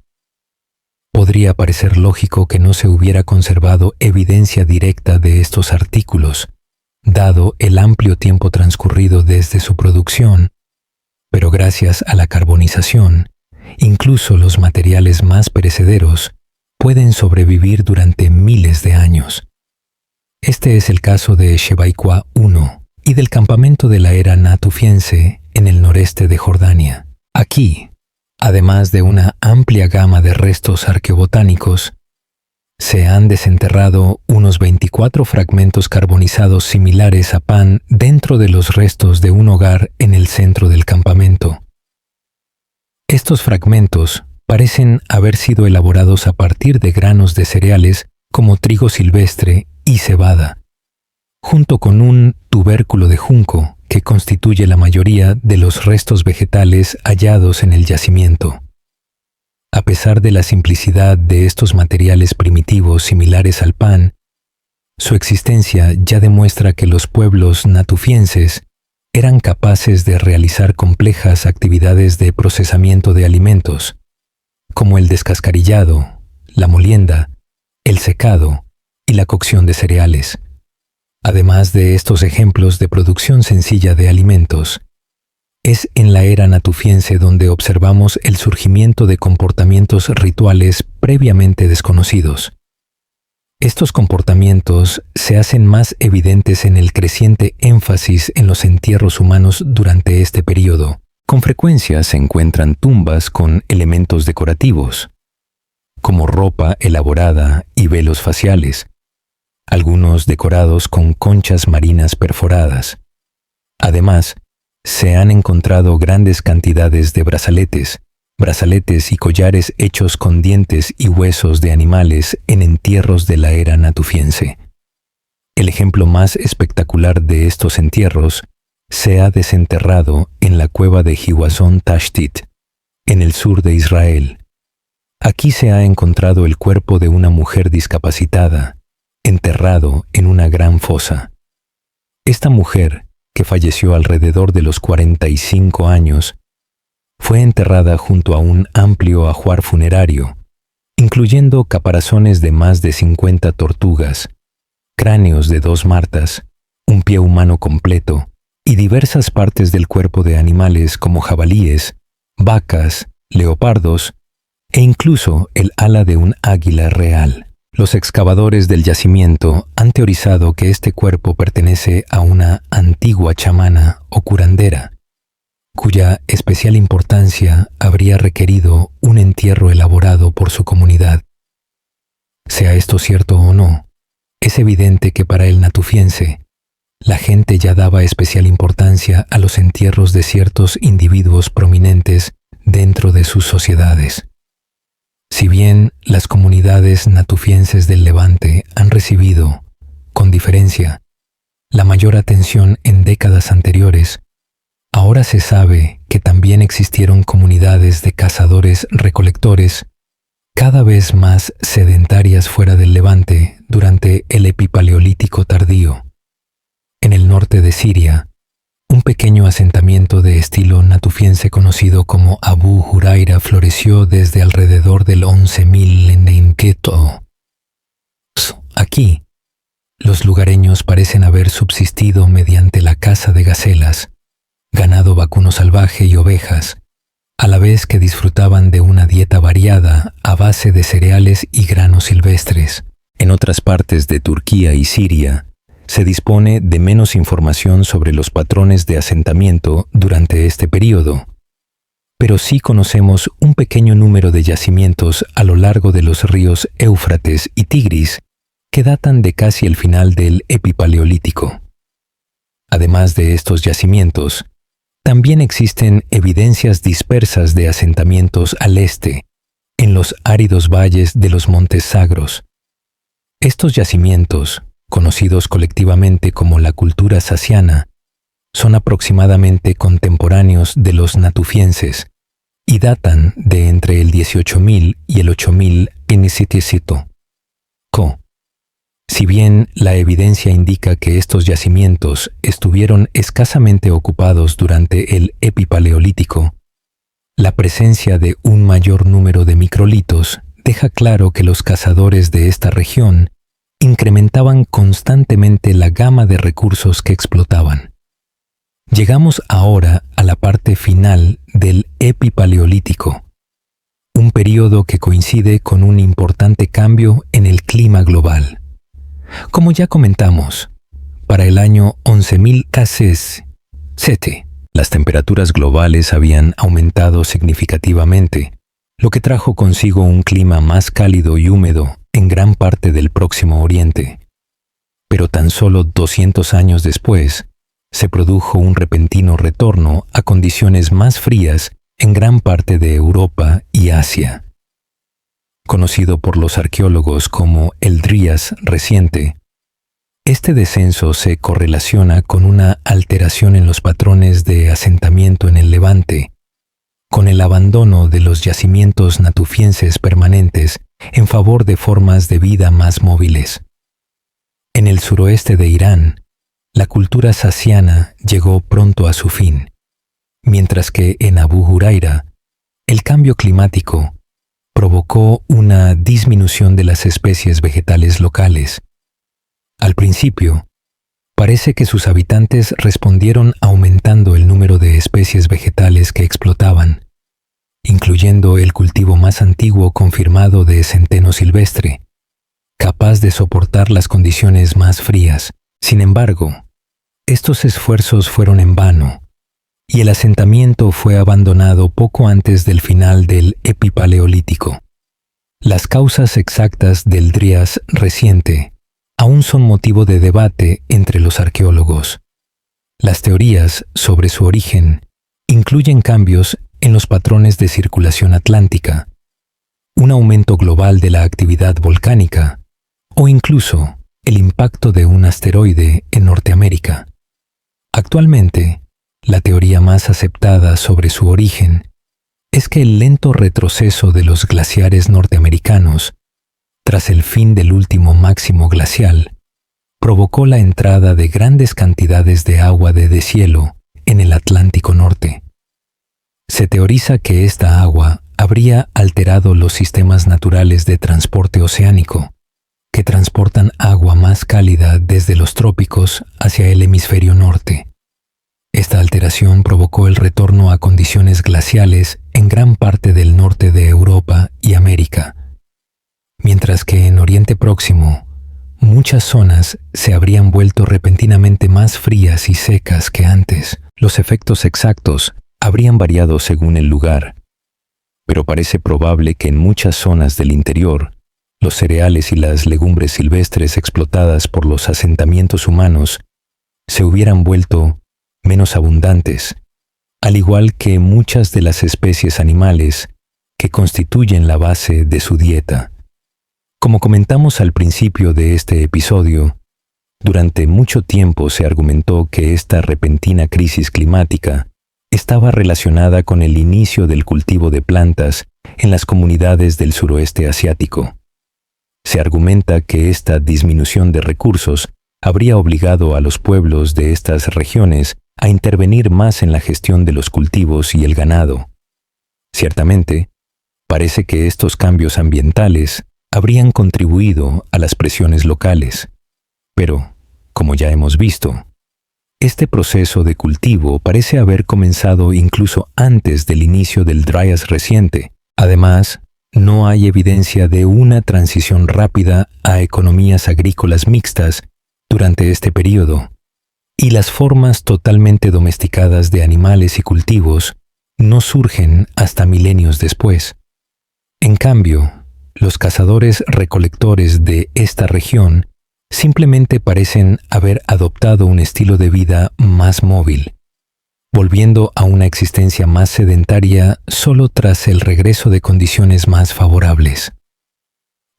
Podría parecer lógico que no se hubiera conservado evidencia directa de estos artículos, dado el amplio tiempo transcurrido desde su producción, pero gracias a la carbonización, incluso los materiales más perecederos pueden sobrevivir durante miles de años. Este es el caso de Shebaikwa I y del campamento de la era natufiense en el noreste de Jordania. Aquí, además de una amplia gama de restos arqueobotánicos, se han desenterrado unos 24 fragmentos carbonizados similares a pan dentro de los restos de un hogar en el centro del campamento. Estos fragmentos parecen haber sido elaborados a partir de granos de cereales como trigo silvestre y cebada, junto con un tubérculo de junco que constituye la mayoría de los restos vegetales hallados en el yacimiento. A pesar de la simplicidad de estos materiales primitivos similares al pan, su existencia ya demuestra que los pueblos natufienses eran capaces de realizar complejas actividades de procesamiento de alimentos, como el descascarillado, la molienda, el secado y la cocción de cereales. Además de estos ejemplos de producción sencilla de alimentos, es en la era natufiense donde observamos el surgimiento de comportamientos rituales previamente desconocidos. Estos comportamientos se hacen más evidentes en el creciente énfasis en los entierros humanos durante este periodo. Con frecuencia se encuentran tumbas con elementos decorativos, como ropa elaborada y velos faciales, algunos decorados con conchas marinas perforadas. Además, se han encontrado grandes cantidades de brazaletes y collares hechos con dientes y huesos de animales en entierros de la era natufiense. El ejemplo más espectacular de estos entierros se ha desenterrado en la cueva de Hiwazon Tashtit, en el sur de Israel. Aquí se ha encontrado el cuerpo de una mujer discapacitada, enterrado en una gran fosa. Esta mujer, que falleció alrededor de los 45 años, fue enterrada junto a un amplio ajuar funerario, incluyendo caparazones de más de 50 tortugas, cráneos de 2 martas, un pie humano completo y diversas partes del cuerpo de animales como jabalíes, vacas, leopardos e incluso el ala de un águila real. Los excavadores del yacimiento han teorizado que este cuerpo pertenece a una antigua chamana o curandera, cuya especial importancia habría requerido un entierro elaborado por su comunidad. Sea esto cierto o no, es evidente que para el natufiense, la gente ya daba especial importancia a los entierros de ciertos individuos prominentes dentro de sus sociedades. Si bien las comunidades natufienses del Levante han recibido, con diferencia, la mayor atención en décadas anteriores, ahora se sabe que también existieron comunidades de cazadores-recolectores cada vez más sedentarias fuera del Levante durante el Epipaleolítico tardío. En el norte de Siria, un pequeño asentamiento de estilo natufiense conocido como Abu Huraira floreció desde alrededor del 11.000 en Enketo. Aquí, los lugareños parecen haber subsistido mediante la caza de gacelas, ganado vacuno salvaje y ovejas, a la vez que disfrutaban de una dieta variada a base de cereales y granos silvestres. En otras partes de Turquía y Siria, se dispone de menos información sobre los patrones de asentamiento durante este período, pero sí conocemos un pequeño número de yacimientos a lo largo de los ríos Éufrates y Tigris que datan de casi el final del Epipaleolítico. Además de estos yacimientos, también existen evidencias dispersas de asentamientos al este, en los áridos valles de los Montes Sagros. Estos yacimientos, conocidos colectivamente como la cultura saciana, son aproximadamente contemporáneos de los natufienses y datan de entre el 18.000 y el 8.000 NCTC. Si bien la evidencia indica que estos yacimientos estuvieron escasamente ocupados durante el Epipaleolítico, la presencia de un mayor número de microlitos deja claro que los cazadores de esta región incrementaban constantemente la gama de recursos que explotaban. Llegamos ahora a la parte final del Epipaleolítico, un período que coincide con un importante cambio en el clima global. Como ya comentamos, para el año 11.000 KC, las temperaturas globales habían aumentado significativamente, lo que trajo consigo un clima más cálido y húmedo en gran parte del Próximo Oriente. Pero tan solo 200 años después, se produjo un repentino retorno a condiciones más frías en gran parte de Europa y Asia. Conocido por los arqueólogos como el Dryas reciente, este descenso se correlaciona con una alteración en los patrones de asentamiento en el Levante, con el abandono de los yacimientos natufienses permanentes en favor de formas de vida más móviles. En el suroeste de Irán, la cultura saciana llegó pronto a su fin, mientras que en Abu Huraira, el cambio climático provocó una disminución de las especies vegetales locales. Al principio, parece que sus habitantes respondieron aumentando el número de especies vegetales que explotaban, incluyendo el cultivo más antiguo confirmado de centeno silvestre, capaz de soportar las condiciones más frías. Sin embargo, estos esfuerzos fueron en vano, y el asentamiento fue abandonado poco antes del final del Epipaleolítico. Las causas exactas del Dryas reciente aún son motivo de debate entre los arqueólogos. Las teorías sobre su origen incluyen cambios en los patrones de circulación atlántica, un aumento global de la actividad volcánica o incluso el impacto de un asteroide en Norteamérica. Actualmente, la teoría más aceptada sobre su origen es que el lento retroceso de los glaciares norteamericanos, tras el fin del último máximo glacial, provocó la entrada de grandes cantidades de agua de deshielo en el Atlántico Norte. Se teoriza que esta agua habría alterado los sistemas naturales de transporte oceánico, que transportan agua más cálida desde los trópicos hacia el hemisferio norte. Esta alteración provocó el retorno a condiciones glaciales en gran parte del norte de Europa y América, mientras que en Oriente Próximo, muchas zonas se habrían vuelto repentinamente más frías y secas que antes. Los efectos exactos habrían variado según el lugar, pero parece probable que en muchas zonas del interior, los cereales y las legumbres silvestres explotadas por los asentamientos humanos se hubieran vuelto menos abundantes, al igual que muchas de las especies animales que constituyen la base de su dieta. Como comentamos al principio de este episodio, durante mucho tiempo se argumentó que esta repentina crisis climática estaba relacionada con el inicio del cultivo de plantas en las comunidades del suroeste asiático. Se argumenta que esta disminución de recursos habría obligado a los pueblos de estas regiones a intervenir más en la gestión de los cultivos y el ganado. Ciertamente, parece que estos cambios ambientales habrían contribuido a las presiones locales, pero, como ya hemos visto, este proceso de cultivo parece haber comenzado incluso antes del inicio del Dryas reciente. Además, no hay evidencia de una transición rápida a economías agrícolas mixtas durante este periodo, y las formas totalmente domesticadas de animales y cultivos no surgen hasta milenios después. En cambio, los cazadores-recolectores de esta región simplemente parecen haber adoptado un estilo de vida más móvil, volviendo a una existencia más sedentaria solo tras el regreso de condiciones más favorables.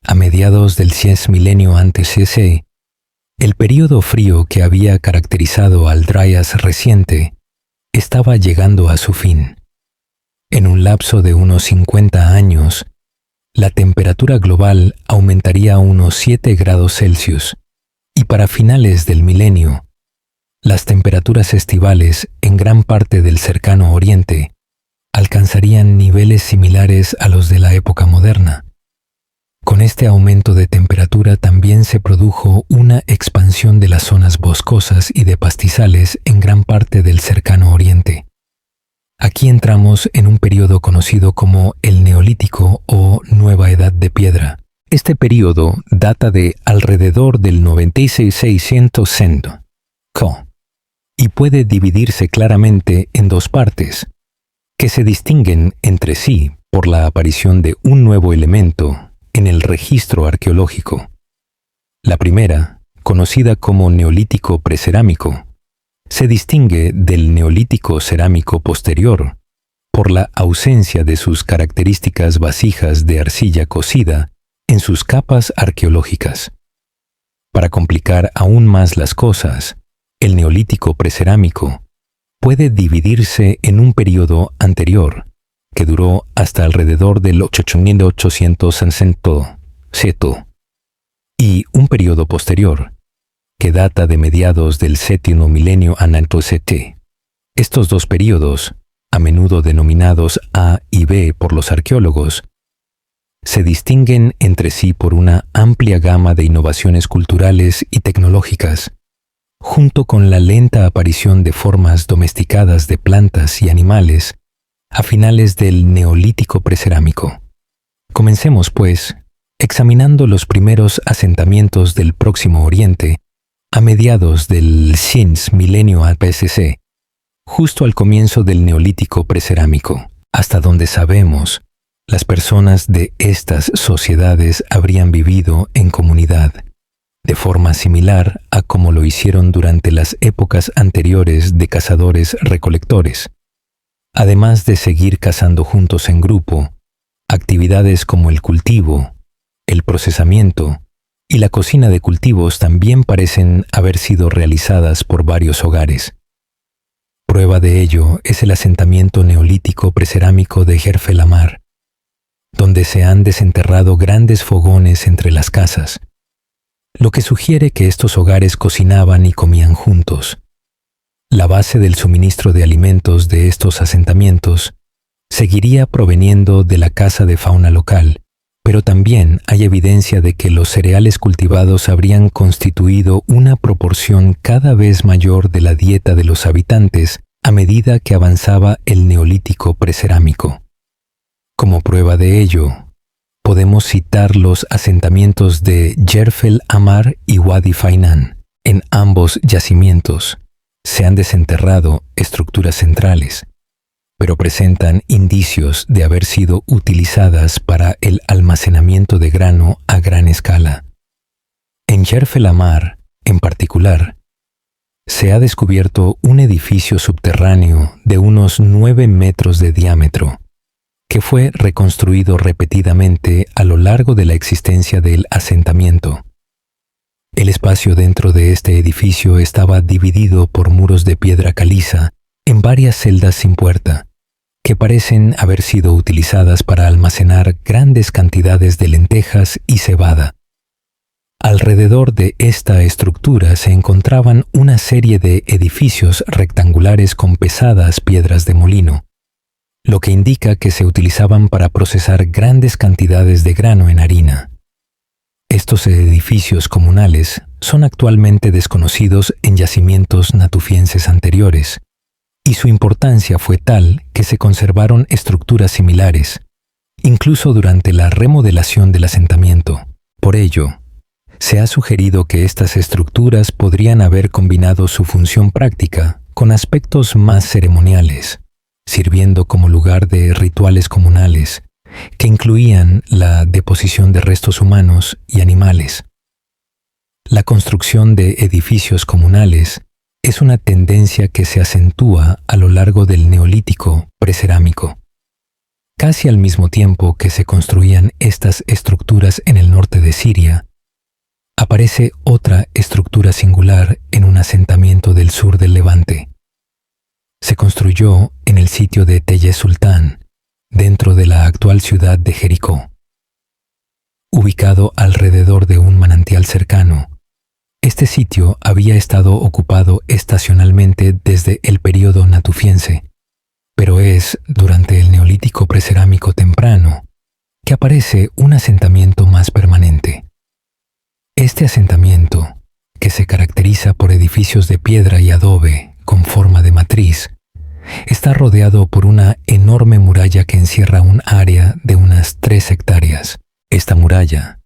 A mediados del 6 milenio antes CC, El período frío que había caracterizado al Dryas reciente estaba llegando a su fin. En un lapso de unos 50 años, la temperatura global aumentaría a unos 7 grados Celsius y para finales del milenio, las temperaturas estivales en gran parte del cercano Oriente alcanzarían niveles similares a los de la época moderna. Con este aumento de temperatura también se produjo una expansión de las zonas boscosas y de pastizales en gran parte del cercano Oriente. Aquí entramos en un periodo conocido como el Neolítico o Nueva Edad de Piedra. Este periodo data de alrededor del 9600 CE y puede dividirse claramente en dos partes, que se distinguen entre sí por la aparición de un nuevo elemento en el registro arqueológico. La primera, conocida como Neolítico precerámico, se distingue del Neolítico cerámico posterior por la ausencia de sus características vasijas de arcilla cocida en sus capas arqueológicas. Para complicar aún más las cosas, el Neolítico precerámico puede dividirse en un periodo anterior, que duró hasta alrededor del 8800 CE, y un periodo posterior, que data de mediados del séptimo milenio a.C. Estos dos periodos, a menudo denominados A y B por los arqueólogos, se distinguen entre sí por una amplia gama de innovaciones culturales y tecnológicas, junto con la lenta aparición de formas domesticadas de plantas y animales a finales del Neolítico precerámico. Comencemos, pues, examinando los primeros asentamientos del Próximo Oriente a mediados del Sins milenio a.C., justo al comienzo del Neolítico precerámico. Hasta donde sabemos, las personas de estas sociedades habrían vivido en comunidad, de forma similar a como lo hicieron durante las épocas anteriores de cazadores-recolectores. Además de seguir cazando juntos en grupo, actividades como el cultivo, el procesamiento y la cocina de cultivos también parecen haber sido realizadas por varios hogares. Prueba de ello es el asentamiento neolítico precerámico de Jerfelamar, donde se han desenterrado grandes fogones entre las casas, lo que sugiere que estos hogares cocinaban y comían juntos. La base del suministro de alimentos de estos asentamientos seguiría proveniendo de la caza de fauna local, pero también hay evidencia de que los cereales cultivados habrían constituido una proporción cada vez mayor de la dieta de los habitantes a medida que avanzaba el Neolítico precerámico. Como prueba de ello, podemos citar los asentamientos de Jerfel Amar y Wadi Fainan. En ambos yacimientos se han desenterrado estructuras centrales, pero presentan indicios de haber sido utilizadas para el almacenamiento de grano a gran escala. En Jerfel Amar, en particular, se ha descubierto un edificio subterráneo de unos 9 metros de diámetro, que fue reconstruido repetidamente a lo largo de la existencia del asentamiento. El espacio dentro de este edificio estaba dividido por muros de piedra caliza en varias celdas sin puerta, que parecen haber sido utilizadas para almacenar grandes cantidades de lentejas y cebada. Alrededor de esta estructura se encontraban una serie de edificios rectangulares con pesadas piedras de molino, lo que indica que se utilizaban para procesar grandes cantidades de grano en harina. Estos edificios comunales son actualmente desconocidos en yacimientos natufienses anteriores, y su importancia fue tal que se conservaron estructuras similares, incluso durante la remodelación del asentamiento. Por ello, se ha sugerido que estas estructuras podrían haber combinado su función práctica con aspectos más ceremoniales, sirviendo como lugar de rituales comunales que incluían la deposición de restos humanos y animales. La construcción de edificios comunales es una tendencia que se acentúa a lo largo del Neolítico precerámico. Casi al mismo tiempo que se construían estas estructuras en el norte de Siria, aparecieron aparece otra estructura singular en un asentamiento del sur del Levante. Se construyó en el sitio de Telle Sultán, dentro de la actual ciudad de Jericó. Ubicado alrededor de un manantial cercano, este sitio había estado ocupado estacionalmente desde el período natufiense, pero es durante el Neolítico precerámico temprano que aparece un asentamiento más permanente. Este asentamiento, que se caracteriza por edificios de piedra y adobe con forma de matriz, está rodeado por una enorme muralla que encierra un área de unas 3 hectáreas. Esta muralla,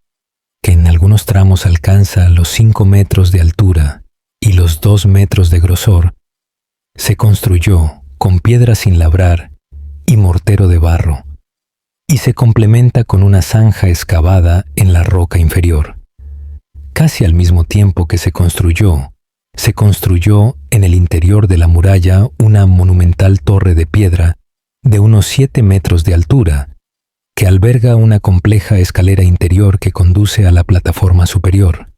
que en algunos tramos alcanza los 5 metros de altura y los 2 metros de grosor, se construyó con piedra sin labrar y mortero de barro, y se complementa con una zanja excavada en la roca inferior. Casi al mismo tiempo que se construyó en el interior de la muralla una monumental torre de piedra de unos 7 metros de altura, que alberga una compleja escalera interior que conduce a la plataforma superior.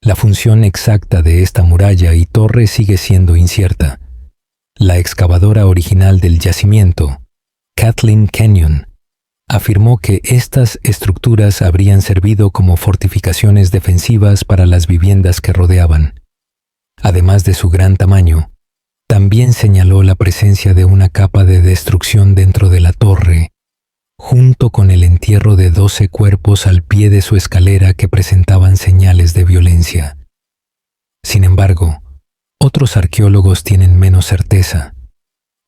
La función exacta de esta muralla y torre sigue siendo incierta. La excavadora original del yacimiento, Kathleen Kenyon, afirmó que estas estructuras habrían servido como fortificaciones defensivas para las viviendas que rodeaban. Además de su gran tamaño, también señaló la presencia de una capa de destrucción dentro de la torre, junto con el entierro de 12 cuerpos al pie de su escalera que presentaban señales de violencia. Sin embargo, otros arqueólogos tienen menos certeza.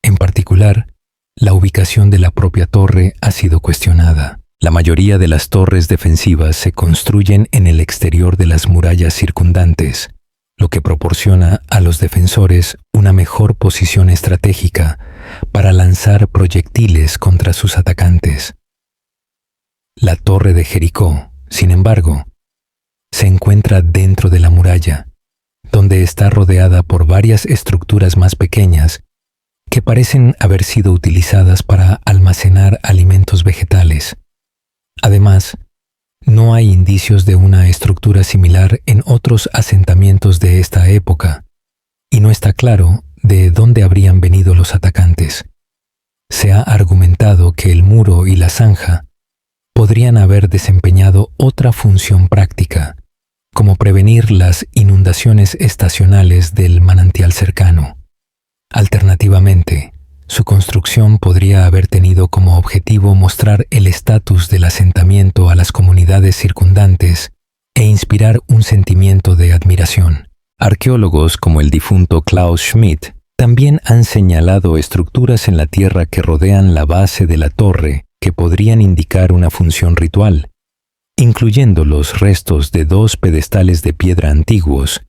En particular, la ubicación de la propia torre ha sido cuestionada. La mayoría de las torres defensivas se construyen en el exterior de las murallas circundantes, lo que proporciona a los defensores una mejor posición estratégica para lanzar proyectiles contra sus atacantes. La torre de Jericó, sin embargo, se encuentra dentro de la muralla, donde está rodeada por varias estructuras más pequeñas que parecen haber sido utilizadas para almacenar alimentos vegetales. Además, no hay indicios de una estructura similar en otros asentamientos de esta época, y no está claro de dónde habrían venido los atacantes. Se ha argumentado que el muro y la zanja podrían haber desempeñado otra función práctica, como prevenir las inundaciones estacionales del manantial cercano. Alternativamente, su construcción podría haber tenido como objetivo mostrar el estatus del asentamiento a las comunidades circundantes e inspirar un sentimiento de admiración. Arqueólogos como el difunto Klaus Schmidt también han señalado estructuras en la tierra que rodean la base de la torre que podrían indicar una función ritual, incluyendo los restos de 2 pedestales de piedra antiguos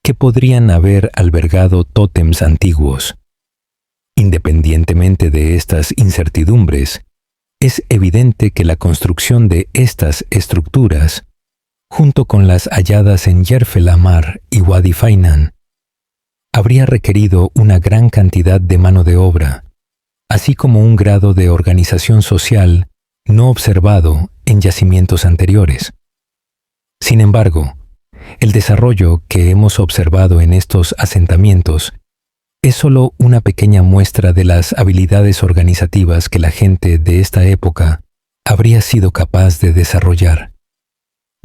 que podrían haber albergado tótems antiguos. Independientemente de estas incertidumbres, es evidente que la construcción de estas estructuras, junto con las halladas en Yerf el Amar y Wadi Fainan, habría requerido una gran cantidad de mano de obra, así como un grado de organización social no observado en yacimientos anteriores. Sin embargo, el desarrollo que hemos observado en estos asentamientos es solo una pequeña muestra de las habilidades organizativas que la gente de esta época habría sido capaz de desarrollar,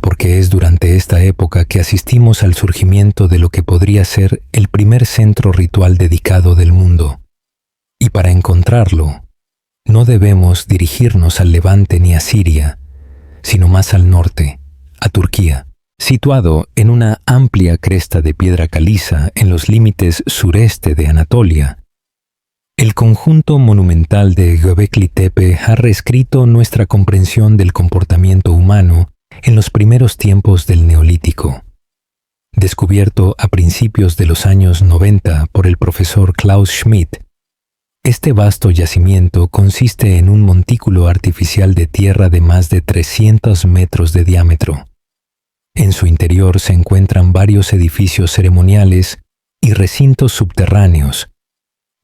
porque es durante esta época que asistimos al surgimiento de lo que podría ser el primer centro ritual dedicado del mundo. Y para encontrarlo, no debemos dirigirnos al Levante ni a Siria, sino más al norte, a Turquía. Situado en una amplia cresta de piedra caliza en los límites sureste de Anatolia, el conjunto monumental de Göbekli Tepe ha reescrito nuestra comprensión del comportamiento humano en los primeros tiempos del Neolítico. Descubierto a principios de los años 90 por el profesor Klaus Schmidt, este vasto yacimiento consiste en un montículo artificial de tierra de más de 300 metros de diámetro. En su interior se encuentran varios edificios ceremoniales y recintos subterráneos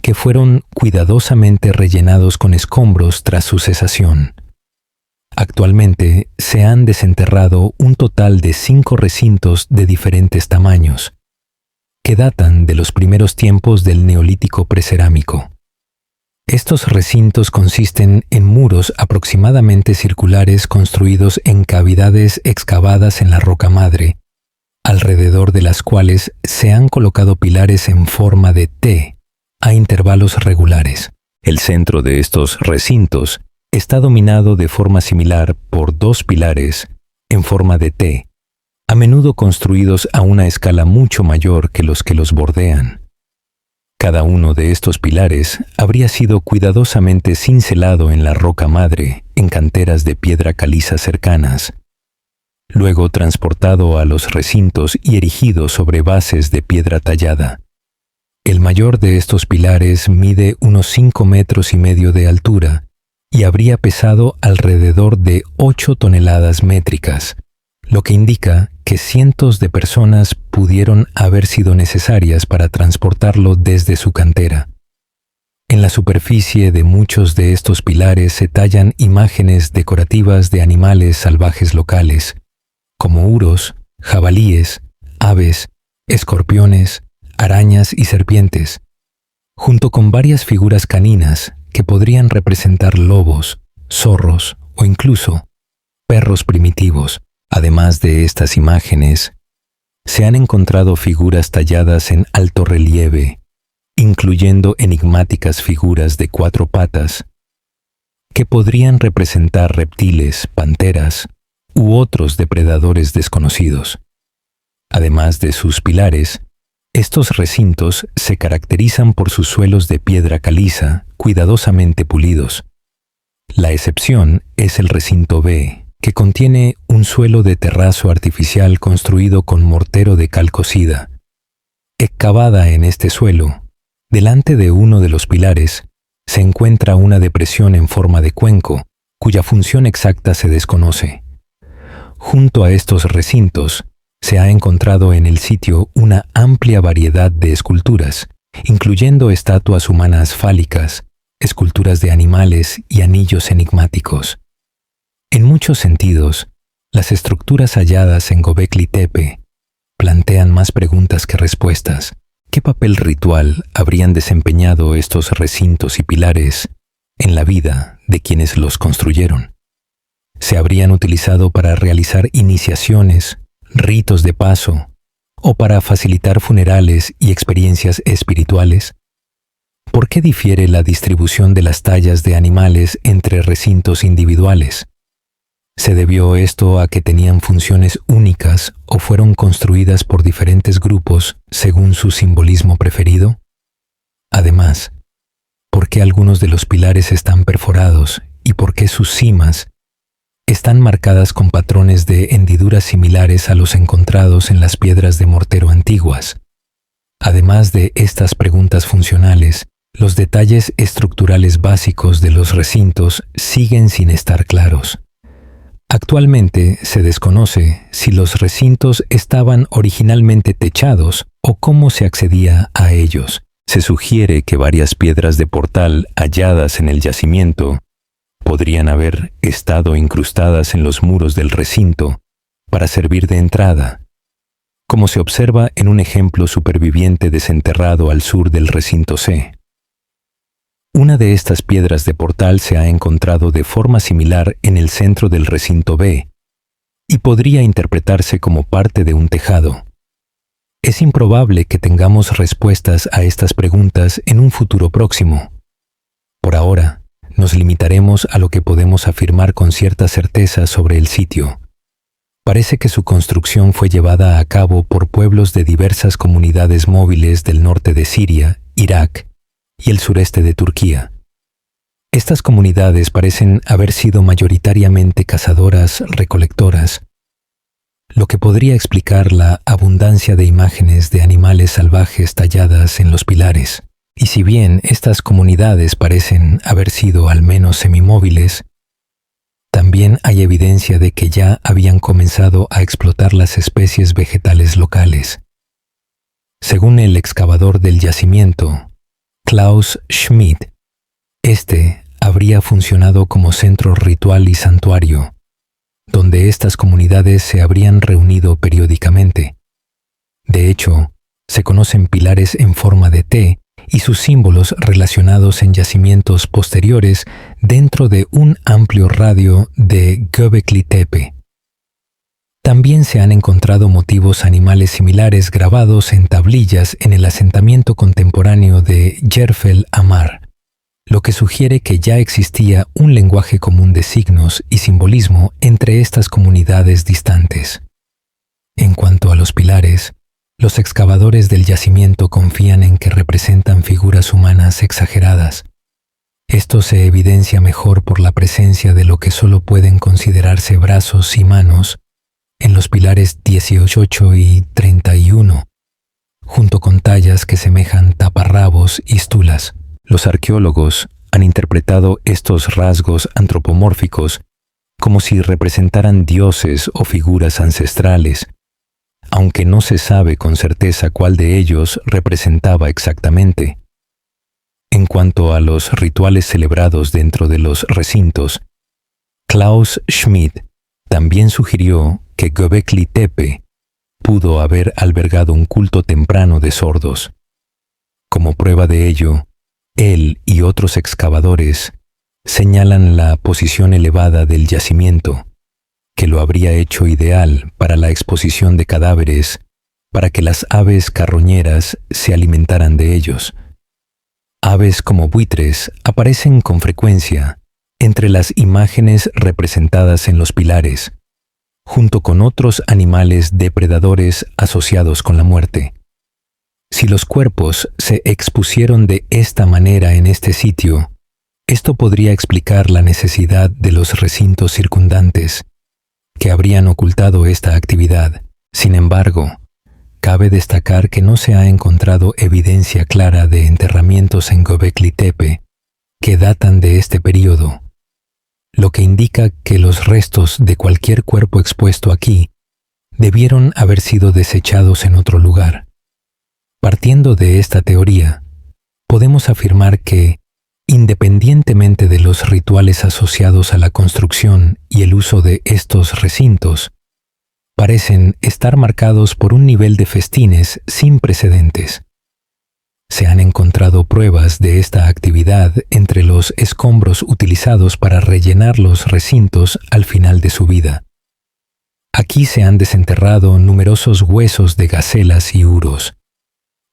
que fueron cuidadosamente rellenados con escombros tras su cesación. Actualmente se han desenterrado un total de 5 recintos de diferentes tamaños, que datan de los primeros tiempos del Neolítico precerámico. Estos recintos consisten en muros aproximadamente circulares construidos en cavidades excavadas en la roca madre, alrededor de las cuales se han colocado pilares en forma de T a intervalos regulares. El centro de estos recintos está dominado de forma similar por 2 pilares en forma de T, a menudo construidos a una escala mucho mayor que los bordean. Cada uno de estos pilares habría sido cuidadosamente cincelado en la roca madre en canteras de piedra caliza cercanas, luego transportado a los recintos y erigido sobre bases de piedra tallada. El mayor de estos pilares mide unos 5,5 metros de altura y habría pesado alrededor de 8 toneladas métricas, lo que indica que cientos de personas pudieron haber sido necesarias para transportarlo desde su cantera. En la superficie de muchos de estos pilares se tallan imágenes decorativas de animales salvajes locales, como uros, jabalíes, aves, escorpiones, arañas y serpientes, junto con varias figuras caninas que podrían representar lobos, zorros o incluso perros primitivos. Además de estas imágenes, se han encontrado figuras talladas en alto relieve, incluyendo enigmáticas figuras de 4 patas, que podrían representar reptiles, panteras u otros depredadores desconocidos. Además de sus pilares, estos recintos se caracterizan por sus suelos de piedra caliza, cuidadosamente pulidos. La excepción es el recinto B, que contiene un suelo de terrazo artificial construido con mortero de cal cocida. Excavada en este suelo, delante de uno de los pilares, se encuentra una depresión en forma de cuenco, cuya función exacta se desconoce. Junto a estos recintos, se ha encontrado en el sitio una amplia variedad de esculturas, incluyendo estatuas humanas fálicas, esculturas de animales y anillos enigmáticos. En muchos sentidos, las estructuras halladas en Göbekli Tepe plantean más preguntas que respuestas. ¿Qué papel ritual habrían desempeñado estos recintos y pilares en la vida de quienes los construyeron? ¿Se habrían utilizado para realizar iniciaciones, ritos de paso, o para facilitar funerales y experiencias espirituales? ¿Por qué difiere la distribución de las tallas de animales entre recintos individuales? ¿Se debió esto a que tenían funciones únicas o fueron construidas por diferentes grupos según su simbolismo preferido? Además, ¿por qué algunos de los pilares están perforados y por qué sus cimas están marcadas con patrones de hendiduras similares a los encontrados en las piedras de mortero antiguas? Además de estas preguntas funcionales, los detalles estructurales básicos de los recintos siguen sin estar claros. Actualmente se desconoce si los recintos estaban originalmente techados o cómo se accedía a ellos. Se sugiere que varias piedras de portal halladas en el yacimiento podrían haber estado incrustadas en los muros del recinto para servir de entrada, como se observa en un ejemplo superviviente desenterrado al sur del recinto C. Una de estas piedras de portal se ha encontrado de forma similar en el centro del recinto B y podría interpretarse como parte de un tejado. Es improbable que tengamos respuestas a estas preguntas en un futuro próximo. Por ahora, nos limitaremos a lo que podemos afirmar con cierta certeza sobre el sitio. Parece que su construcción fue llevada a cabo por pueblos de diversas comunidades móviles del norte de Siria, Irak y el sureste de Turquía. Estas comunidades parecen haber sido mayoritariamente cazadoras-recolectoras, lo que podría explicar la abundancia de imágenes de animales salvajes talladas en los pilares. Y si bien estas comunidades parecen haber sido al menos semimóviles, también hay evidencia de que ya habían comenzado a explotar las especies vegetales locales. Según el excavador del yacimiento, Klaus Schmidt, este habría funcionado como centro ritual y santuario, donde estas comunidades se habrían reunido periódicamente. De hecho, se conocen pilares en forma de T y sus símbolos relacionados en yacimientos posteriores dentro de un amplio radio de Göbekli Tepe. También se han encontrado motivos animales similares grabados en tablillas en el asentamiento contemporáneo de Yerfel Amar, lo que sugiere que ya existía un lenguaje común de signos y simbolismo entre estas comunidades distantes. En cuanto a los pilares, los excavadores del yacimiento confían en que representan figuras humanas exageradas. Esto se evidencia mejor por la presencia de lo que solo pueden considerarse brazos y manos en los pilares 18 y 31, junto con tallas que semejan taparrabos y stulas. Los arqueólogos han interpretado estos rasgos antropomórficos como si representaran dioses o figuras ancestrales, aunque no se sabe con certeza cuál de ellos representaba exactamente. En cuanto a los rituales celebrados dentro de los recintos, Klaus Schmidt también sugirió que Göbekli Tepe pudo haber albergado un culto temprano de sordos. Como prueba de ello, él y otros excavadores señalan la posición elevada del yacimiento, que lo habría hecho ideal para la exposición de cadáveres, para que las aves carroñeras se alimentaran de ellos. Aves como buitres aparecen con frecuencia entre las imágenes representadas en los pilares, junto con otros animales depredadores asociados con la muerte. Si los cuerpos se expusieron de esta manera en este sitio, esto podría explicar la necesidad de los recintos circundantes, que habrían ocultado esta actividad. Sin embargo, cabe destacar que no se ha encontrado evidencia clara de enterramientos en Göbekli Tepe que datan de este período, lo que indica que los restos de cualquier cuerpo expuesto aquí debieron haber sido desechados en otro lugar. Partiendo de esta teoría, podemos afirmar que, independientemente de los rituales asociados a la construcción y el uso de estos recintos, parecen estar marcados por un nivel de festines sin precedentes. Se han encontrado pruebas de esta actividad entre los escombros utilizados para rellenar los recintos al final de su vida. Aquí se han desenterrado numerosos huesos de gacelas y uros,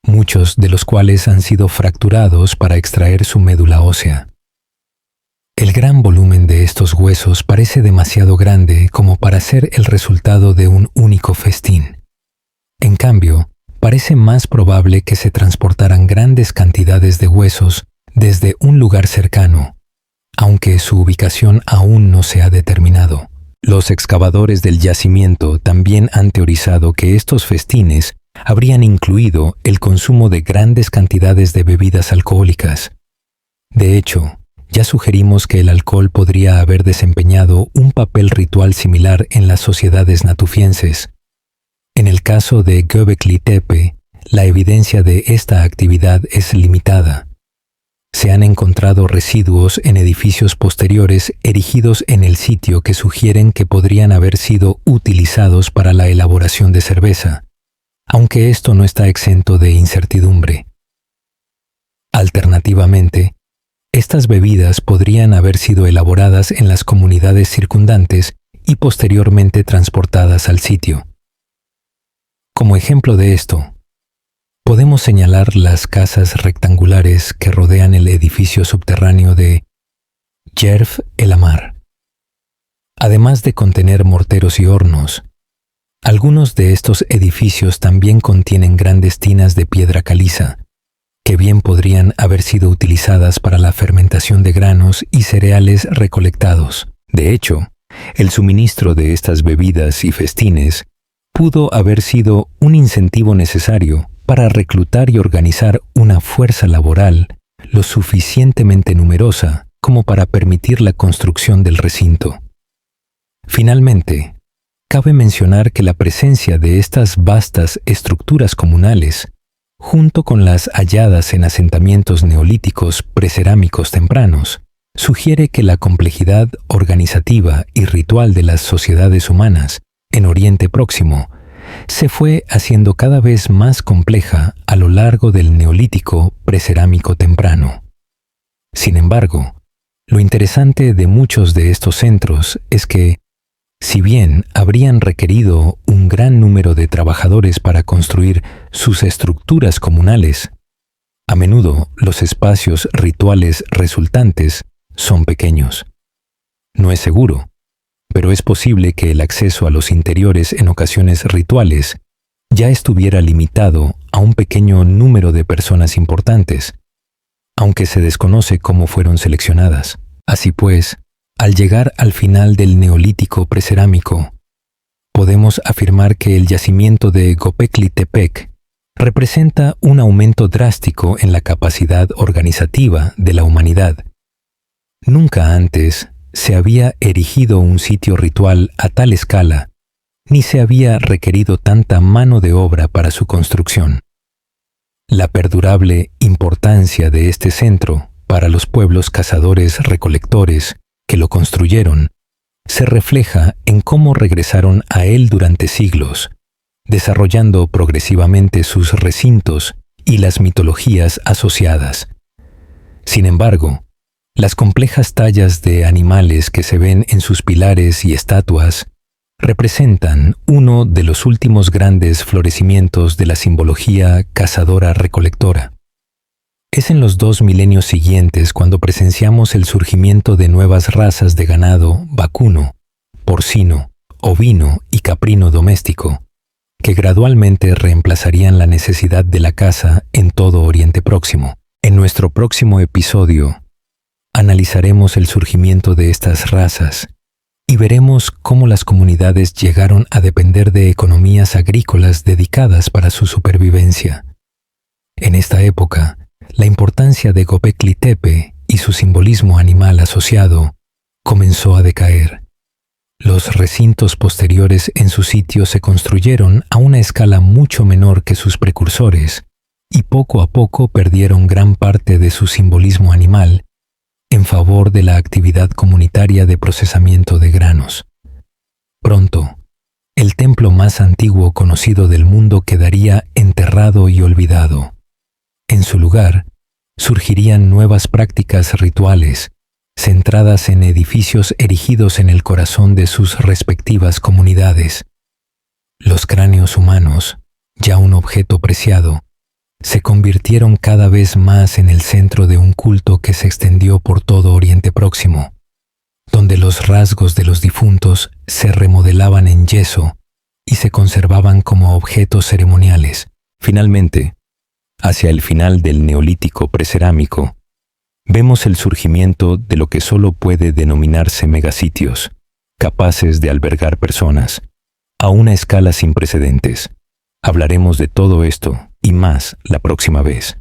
muchos de los cuales han sido fracturados para extraer su médula ósea. El gran volumen de estos huesos parece demasiado grande como para ser el resultado de un único festín. En cambio, parece más probable que se transportaran grandes cantidades de huesos desde un lugar cercano, aunque su ubicación aún no se ha determinado. Los excavadores del yacimiento también han teorizado que estos festines habrían incluido el consumo de grandes cantidades de bebidas alcohólicas. De hecho, ya sugerimos que el alcohol podría haber desempeñado un papel ritual similar en las sociedades natufienses. En el caso de Göbekli Tepe, la evidencia de esta actividad es limitada. Se han encontrado residuos en edificios posteriores erigidos en el sitio que sugieren que podrían haber sido utilizados para la elaboración de cerveza, aunque esto no está exento de incertidumbre. Alternativamente, estas bebidas podrían haber sido elaboradas en las comunidades circundantes y posteriormente transportadas al sitio. Como ejemplo de esto, podemos señalar las casas rectangulares que rodean el edificio subterráneo de Yerf el Amar. Además de contener morteros y hornos, algunos de estos edificios también contienen grandes tinas de piedra caliza, que bien podrían haber sido utilizadas para la fermentación de granos y cereales recolectados. De hecho, el suministro de estas bebidas y festines pudo haber sido un incentivo necesario para reclutar y organizar una fuerza laboral lo suficientemente numerosa como para permitir la construcción del recinto. Finalmente, cabe mencionar que la presencia de estas vastas estructuras comunales, junto con las halladas en asentamientos neolíticos precerámicos tempranos, sugiere que la complejidad organizativa y ritual de las sociedades humanas en Oriente Próximo se fue haciendo cada vez más compleja a lo largo del Neolítico precerámico temprano. Sin embargo, lo interesante de muchos de estos centros es que, si bien habrían requerido un gran número de trabajadores para construir sus estructuras comunales, a menudo los espacios rituales resultantes son pequeños. No es seguro, pero es posible que el acceso a los interiores en ocasiones rituales ya estuviera limitado a un pequeño número de personas importantes, aunque se desconoce cómo fueron seleccionadas. Así pues, al llegar al final del Neolítico precerámico, podemos afirmar que el yacimiento de Göbekli Tepe representa un aumento drástico en la capacidad organizativa de la humanidad. Nunca antes se había erigido un sitio ritual a tal escala, ni se había requerido tanta mano de obra para su construcción. La perdurable importancia de este centro para los pueblos cazadores-recolectores que lo construyeron se refleja en cómo regresaron a él durante siglos, desarrollando progresivamente sus recintos y las mitologías asociadas. Sin embargo, las complejas tallas de animales que se ven en sus pilares y estatuas representan uno de los últimos grandes florecimientos de la simbología cazadora-recolectora. Es en los 2 milenios siguientes cuando presenciamos el surgimiento de nuevas razas de ganado vacuno, porcino, ovino y caprino doméstico, que gradualmente reemplazarían la necesidad de la caza en todo Oriente Próximo. En nuestro próximo episodio, analizaremos el surgimiento de estas razas y veremos cómo las comunidades llegaron a depender de economías agrícolas dedicadas para su supervivencia. En esta época, la importancia de Göbekli Tepe y su simbolismo animal asociado comenzó a decaer. Los recintos posteriores en su sitio se construyeron a una escala mucho menor que sus precursores y poco a poco perdieron gran parte de su simbolismo animal en favor de la actividad comunitaria de procesamiento de granos. Pronto, el templo más antiguo conocido del mundo quedaría enterrado y olvidado. En su lugar, surgirían nuevas prácticas rituales, centradas en edificios erigidos en el corazón de sus respectivas comunidades. Los cráneos humanos, ya un objeto preciado, se convirtieron cada vez más en el centro de un culto que se extendió por todo Oriente Próximo, donde los rasgos de los difuntos se remodelaban en yeso y se conservaban como objetos ceremoniales. Finalmente, hacia el final del Neolítico precerámico, vemos el surgimiento de lo que solo puede denominarse megasitios, capaces de albergar personas, a una escala sin precedentes. Hablaremos de todo esto y más la próxima vez.